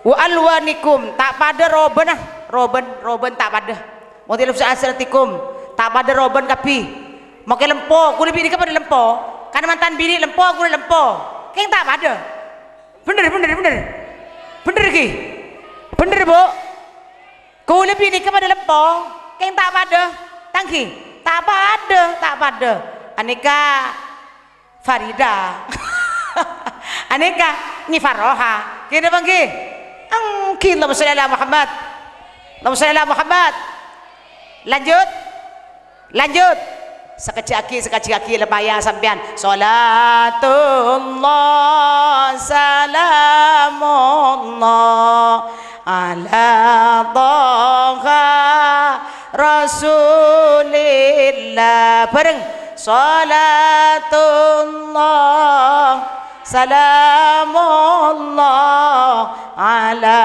wa alwanikum tak pada roben tak pada motil asratikum tak pada roben kapi mau ke lempo kulit bini kepada lempo karena mantan bini lempo kulit lempo keng tak pada bener ki bener bu kulit bini kepada lempo keng tak pada tangki tak pada aneka Farida aneka ni Faroha kena bangki angkin Allahumma shalli ala Muhammad lanjut sekecil lepaya sampean salatullah salamullah ala toha rasulillah bareng salatullah salamullah ala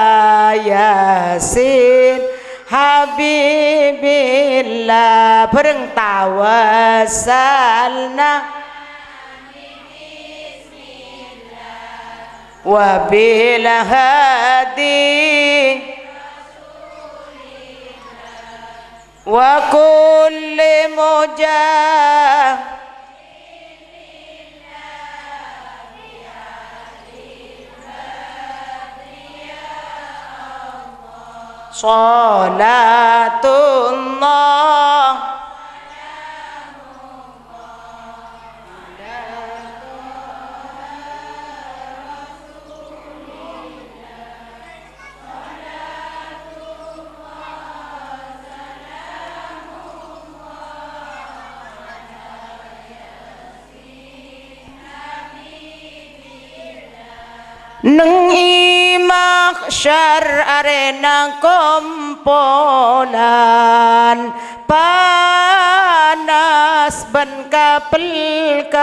yasin habibillah bareng tawassalna wa bil hadi wa kulli mujah salatullah neng mahsyar arena kompolan panas ben kapelkaan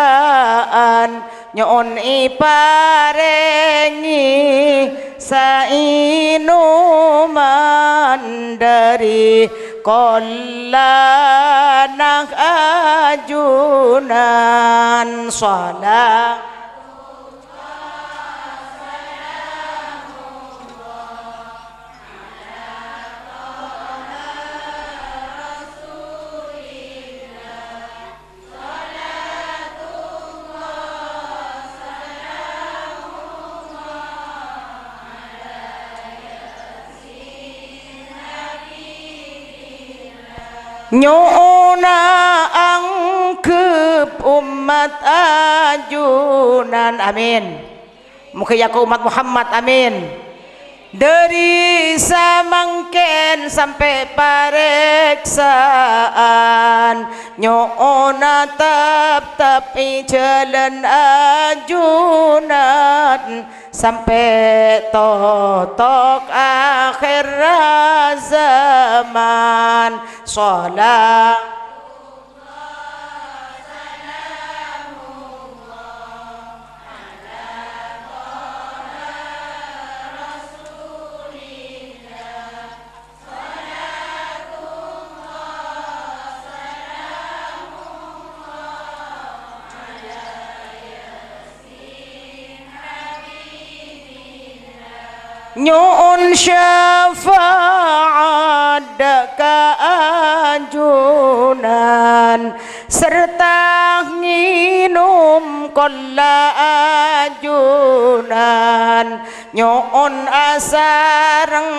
nyon iparengi sainuman dari kolanah ajunan salat nyona angkep umat ajunan amin muka yaku umat Muhammad amin dari samangken sampai pareksaan nyona tapi jalan ajunan sampai totok akhir zaman salat nyuun syafaat keajunan serta nginum kola ajunan nyuun sareng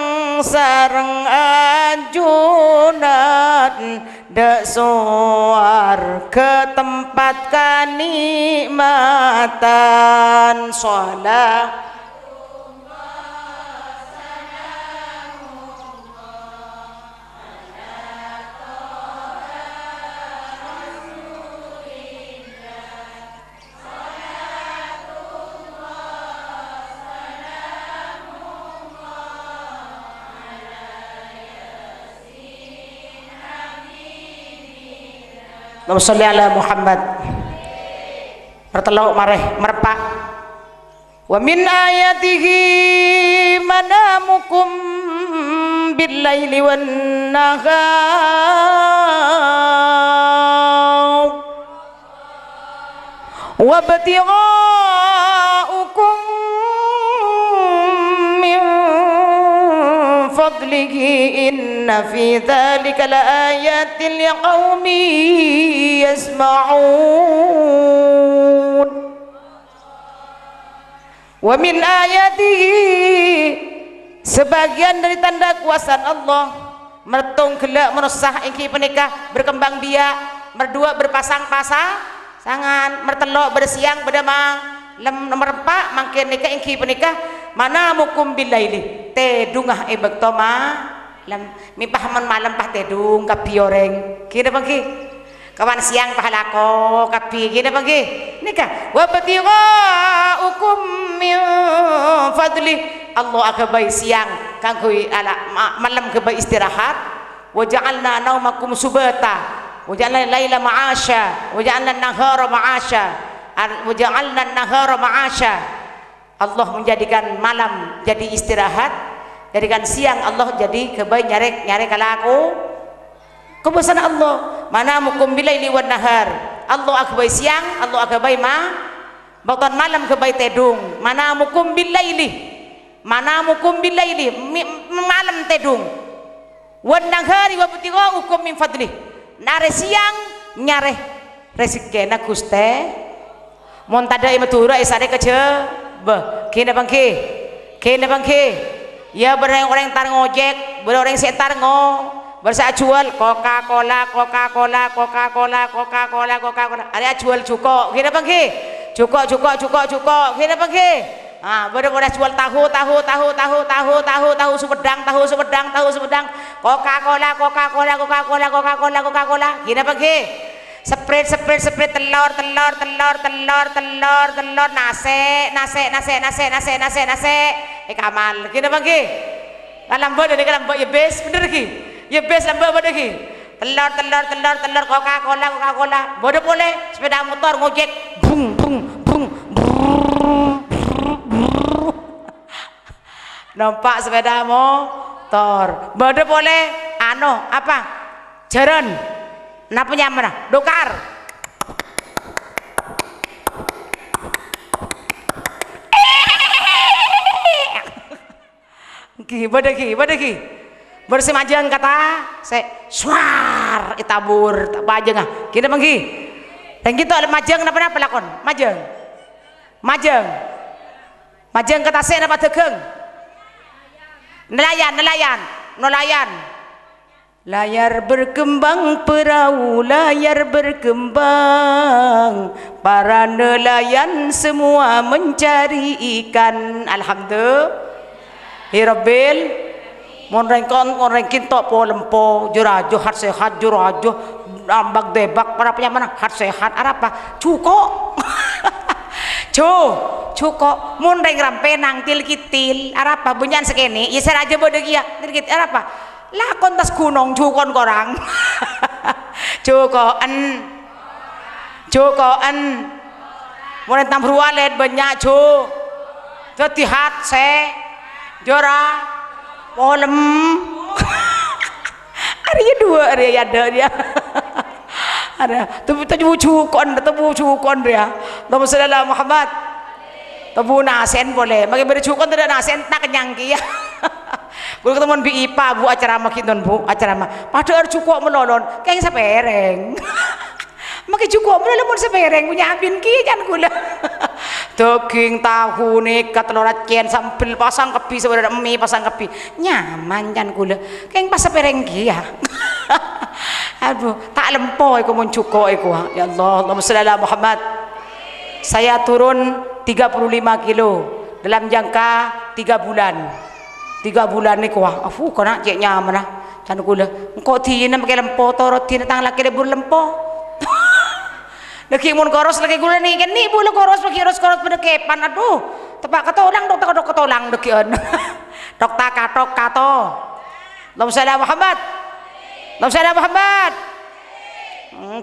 ajunan dak suar ke tempat kanikmatan salat Allahumma sholli ala Muhammad pertelo mareh merpak wa min ayatihi manamukum billaili wan nahar wa batighaukum min fadlihi inna fi dzalika laayatin liqaumin yasma'un wa min ayatihi sebagian dari tanda kuasa Allah mertung gelak merusah ingki penikah berkembang biak berdua berpasang-pasangan mertelok bersiang berdamang nomor 4 mangkin nikah ingki penikah mana mukum billaili tedungah ibak toma mi pahaman malam pah tedung kapi oreng kira pagi kawan siang pahalako kapi kira pagi nikah wa batighaukum min fadli Allah akabai siang kangkui ala malam kebai istirahat wa ja'alna naumakum subata wa ja'alna laila ma'asya wa ja'alna nahara ma'asya Waja'alna an-nahara ma'asya. Allah menjadikan malam jadi istirahat, jadikan siang Allah jadi kebaik nyare kalaku kebesaran Allah. Manamukum bilaili wan nahar. Allah kebaik siang, Allah kebaik baktan malam kebaik tedung. Manamukum bilaili, manamukum bilaili, malam tedung. Wan nahari wa butighaukum min fadlih. Nare siang nyare rezekina Guste. Mun tada imatura isare kece bah kene bangke ya orang tar ngojek orang setar bersa jual Coca-Cola ada jual cuko kene bangke cuko kene bangke bener jual tahu Sumedang Coca-Cola kene bangke Sprite telur nase kamal kena bangki lambat dari lambat ya bes bener ki ya bes lambat bener ki telur Coca-Cola boleh sepeda motor ngojek bung nampak sepeda motor boleh apa jaran napa nyamana dokar badaki bersih majeng kata saya suar itabur tak majeng kita mangki dan kita ada majeng napa pelakon majeng kata saya napa tegeng nelayan layar berkembang perahu layar berkembang para nelayan semua mencari ikan alhamdulillah hirabbil mon rengkin tok po lempo jurajo hat sehat jurajo ambak debak para penyamana hat sehat apa cuko cuko mon reng rampenang til kitil apa bunyan sekene ya seraja bodegi ya til kitil apa lakon tas gunung cukon korang cukoan mau tam rualet banyak jadi hat se jora polem ada dua ada dia ada tebu cukon dia Allahumma shalli ala Muhammad tebu nasen boleh bagi beri cukon tidak nasen tak kenyang ya gue ketemu bi ipa bu acara makinon bu acara mah padahal cukup melolon kayak sepereng makai cukup melolon sepereng punya abin kian gula daging tahu nekat lorat kian sambil pasang kepi sebenarnya mie pasang kepi nyaman kan gula kayak pas sepereng kia aduh tak lempoi aku mau cukup aku ya Allah Allahumma shalli ala Muhammad saya turun 35 kilo dalam jangka 3 bulan ni kuah afu kena cek nyaman lah can gula engkau tina pakai lempo torot tina tang laki lebur lempo laki mun koros laki gula ni kan ni bulu koros pakai koros pada kepan aduh tepak katolang dokter katolang dekian dokter kato Allahumma shalli ala Muhammad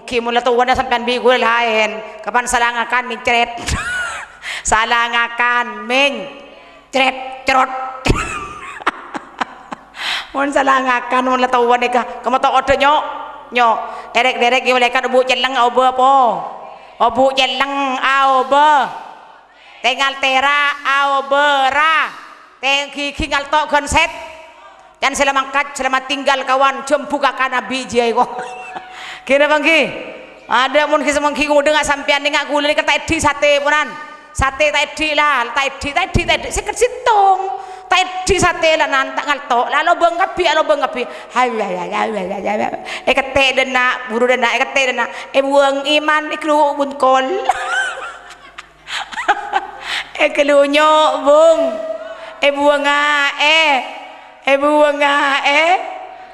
kimula tuan dah sampai bi gula lain kapan salangakan micret salangakan cret cerot mon salangakan mon latawan eka kamu tahu order nyok derek yo lekat bu celeng au be po bu celeng au be tengal tera au bera tengki kingal tok konset dan selamat tinggal kawan jom bukakan nabi jai kok kira bangki ada mon kisah mangki ngudeng sampean ngak gula ni kata di sate punan sate tadi lah tadi seket situng tadi sate lah nanti ngalto lalu bengkapi kete dena buru dena kete dena buang iman iklu bunkol kelunyo bung buang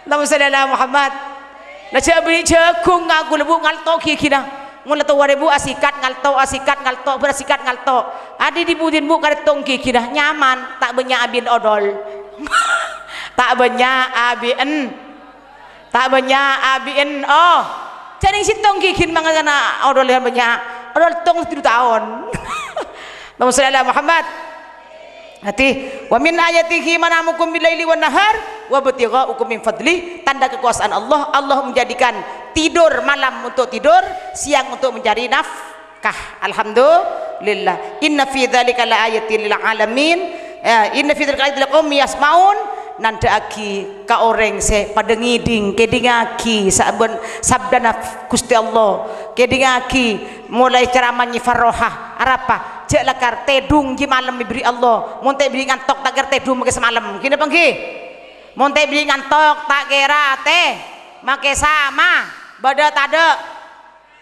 Allahumma shalli ala Muhammad la cabri cekung ngaku lebu ngalto kikina mula tu waribu asikat ngalto berasikat ngalto adi dibudin bu karetong kikidah nyaman tak banyak abin odol tak banyak abin oh jadi sitong kikin mangana odol yang banyak Padahal tong 7 tahun. Allahumma shalli ala Muhammad. Hati wa min ayatihi manamukum bilaili wan nahar wa batigha'ukum min fadli. Tanda kekuasaan Allah, Allah menjadikan tidur malam untuk tidur, siang untuk mencari nafkah. Alhamdulillah. Inna fi dzalika laayatin lil alamin. Inna fi dzalika laayatin liqaumin yasmaun. Nandhaaki ka orang se pada ngiding kedingaki saben sabdana Gusti Allah kedingaki mulai ceramah farrohah arapa cek lakar tedung ji malam diberi Allah monte beli ngantok tak ger tedung make semalam kene pengki monte beli ngantok tak kira teh make sama bada tade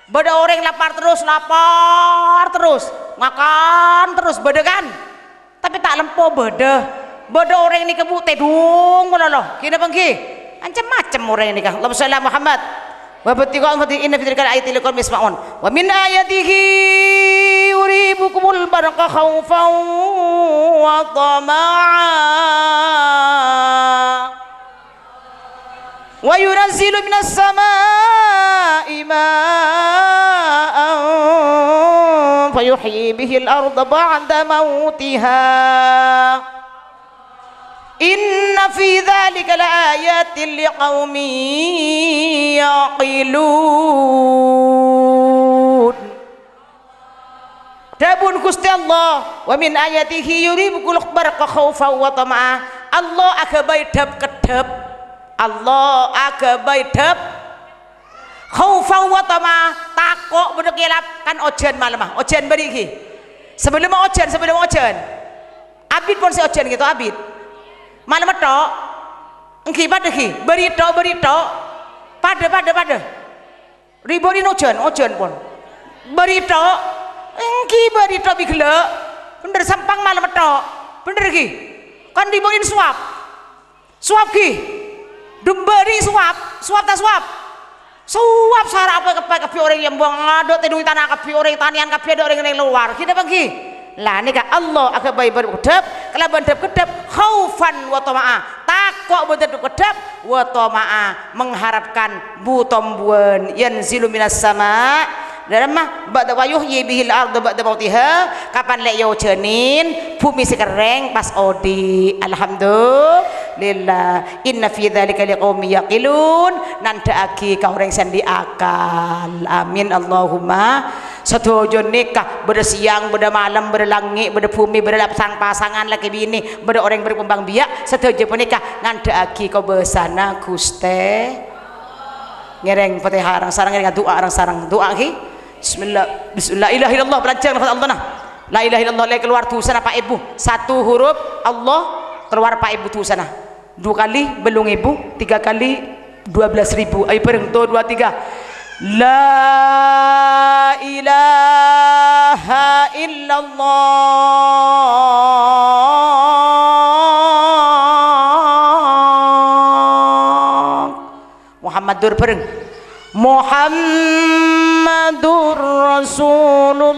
bada orang lapar terus makan terus bada kan tapi tak lempo bada orang ini kebu tedung meloloh kena pengki macam-macam orang ini kah Allahumma shalli ala Muhammad wa batiqa'um inna fi dzalika ayatin liqaumin yasma'un wa min ayatihi yuribukumul barqa khaufan wa tama'a wa yunazzilu minas samaa'i ma'an fayuhyi bihil arda ba'da mautiha. Inna fi dzalika laayatin liqaumin yaqilun. Dabun Gusti Allah wa min ayatihi yuribukul barqa khaufan wa tama'a. Allah agabai dab kedep. Allah agabai dab khaufan wa tama'a. Takok bener kelap kan ojen malam ah. Ojen bari iki. Sebelum ojen. Abid pun si ojen gitu abid. Malam tok engki pada ki berito pada riborin ojen pun berito engki berito bigele bener sampang malam tok bener ki kan riborin suap ki demberi suap sarap apa kapi orang yang buang ngadot tedung tanah kapi orang tanian kapi ada orang yang luar kita bagi lah nika Allah agak baik berkedap kalau berdep kedap khaufan wa tama'a takok berdep kedap wa tama'a mengharapkan butombuan yanzilu minas sama dalam mah ba'da wayuhyi bihil ardu ba'da mautiha kapan lek yo jenin bumi sekereng pas odi alhamdulillah inna fi dzalika liqaumin yaqilun nandhaaki ka urang sing diakal amin Allahumma setuju nikah beda siang beda malam beda langit beda bumi beda pasangan laki bini beda orang berkembang biak setuju nikah nandhaaki ka besana Gusti ngereng Fatihah arang sarang ngereng doa ki Bismillah ilaha illallah belajar lafaz Allah nah la ilaha illallah le keluar tu sana Pak Ibu satu huruf Allah keluar Pak Ibu tu sana 2 kali belung Ibu 3 kali 12.000 ayo bareng 2 3 la ilaha illallah Muhammadur bareng Muhammadur Rasulullah.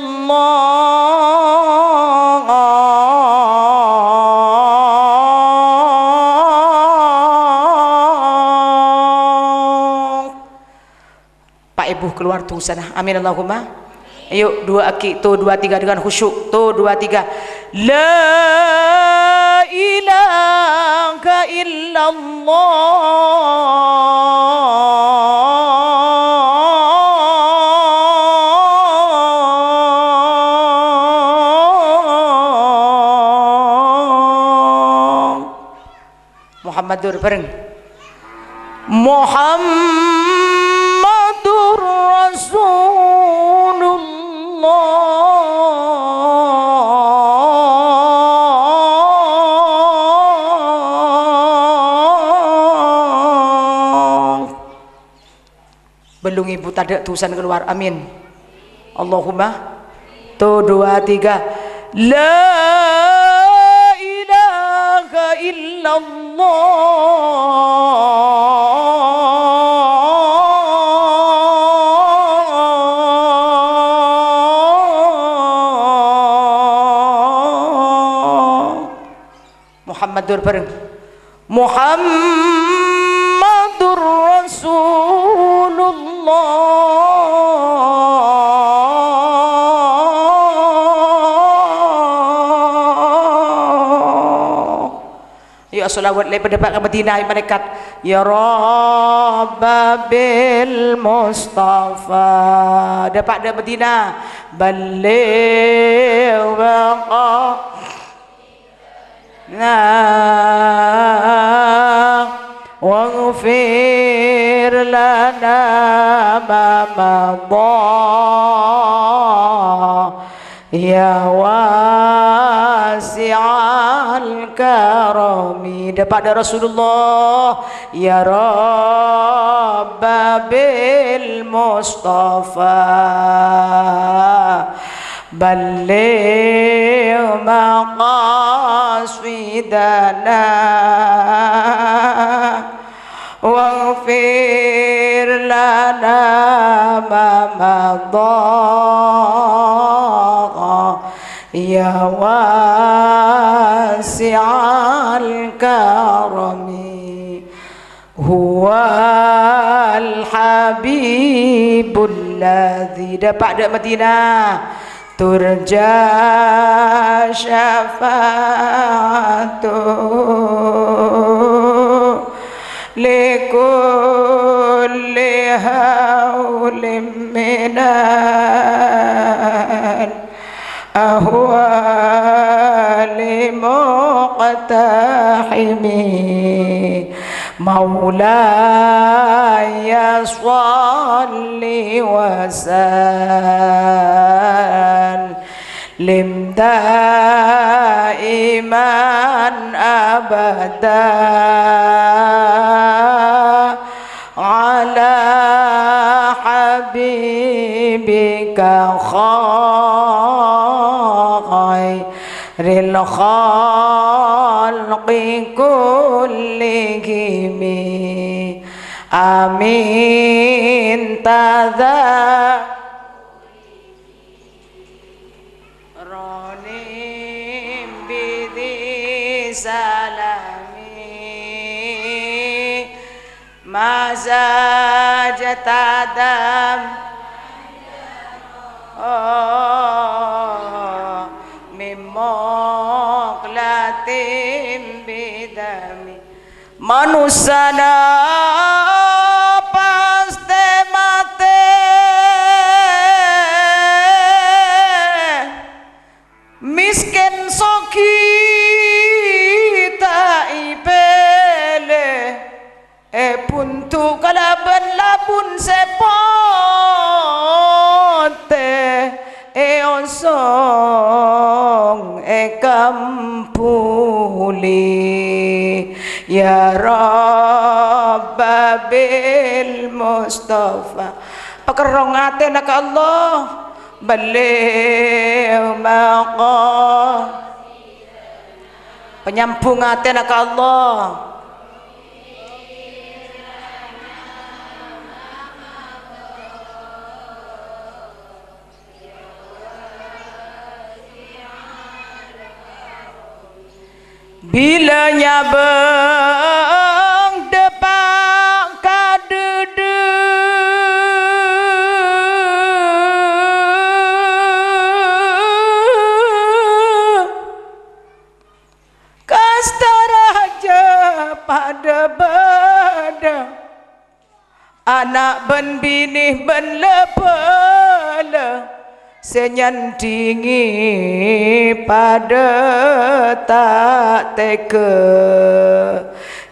Pak Ibu keluar tuh sana. Amin Allahumma. Ayo 2 aki tuh 2 3 dengan khusyuk. Tuh 2 3. La ilaha illallah. Muhammadur bareng Muhammadur Rasulullah belum Ibu tada tulisan keluar amin Allahumma tuh 2 3 la ilaha illallah Muhammadur bareng Muhammadur Rasulullah ya salawat daripada ke Madinah malaikat ya Rabbil Mustafa dapat dari Madinah baligh waghfir lana ma madha ya wasi'al karami dapat dari Rasulullah ya Rabbil Mustafa baligh maqasidana waghfir lana ma madha ya wasi'al karami huwal habibul ladzi dapat dari Madinah turja syafa'atu likulli hawlim minan ahwali muqtahimi maulaya salli wa sallim daiman abada ala habibika khairil khalqi kullihim amin ronim bidhi salami mazajat adam mimoklatim bidami manusana paste mate miskin soki tak ipele puntu kalaban labun sepote osong kampuli ya Rabbil Mustafa pakerongate nak Allah baligh maqam penyambung ate nak Allah bila nyabeng depak kadudu kastaraja pada bada anak ben binih ben lepala senyandingi pada tak teka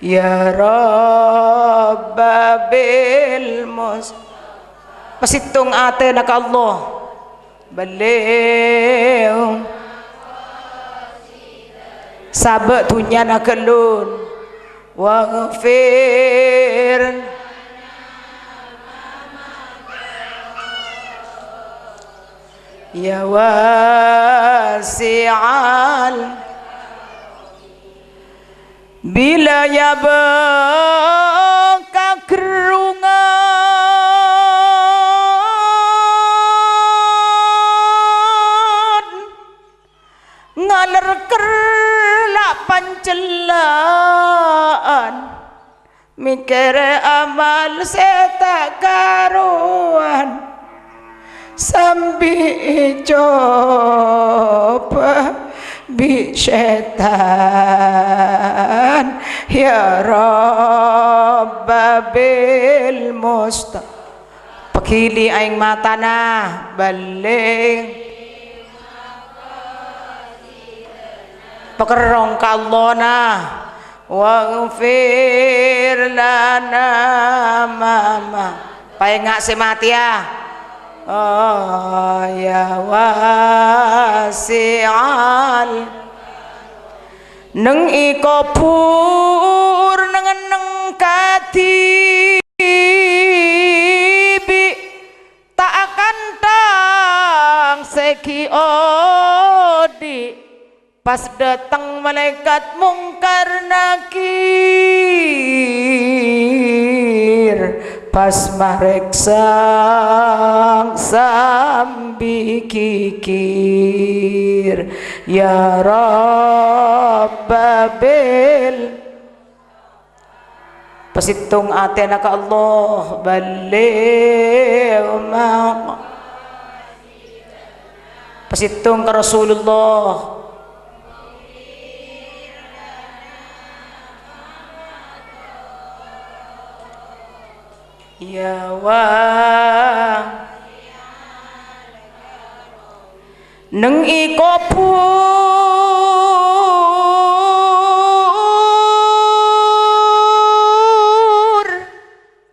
ya Rabbil Mustafa pasitung ate nak Allah baligh sabak dunya nak kelun waghfir ya wasi'al bila ya beka kerungan ngaler kerlak pancelaan mikir amal setak karuan sambil coba bisyaitan ya Rabba bil musta pakili aing matana balik pakerong ka Allah na waghfir lana mama paenga si mati ya oh ya wasi'al neng iko pur neng katibi tak akan tang seki odi pas datang malaikat mungkar nakir pas mareksa sambi kikir ya Rabbabil pasitung atena ka Allah balik pasitung ka Rasulullah ya wa neng iko pur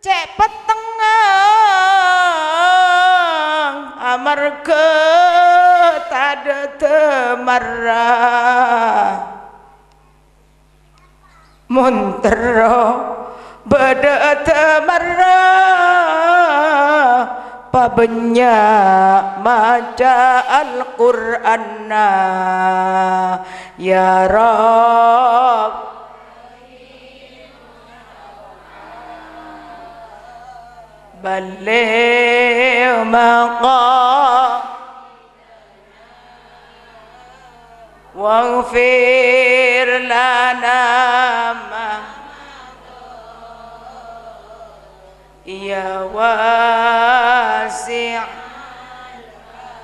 cepet tengang amarga tada temarah muntero bada temarah pabenya maca Al-Qur'an ya Rabb balik maqam waghfir lana ma ya wasi'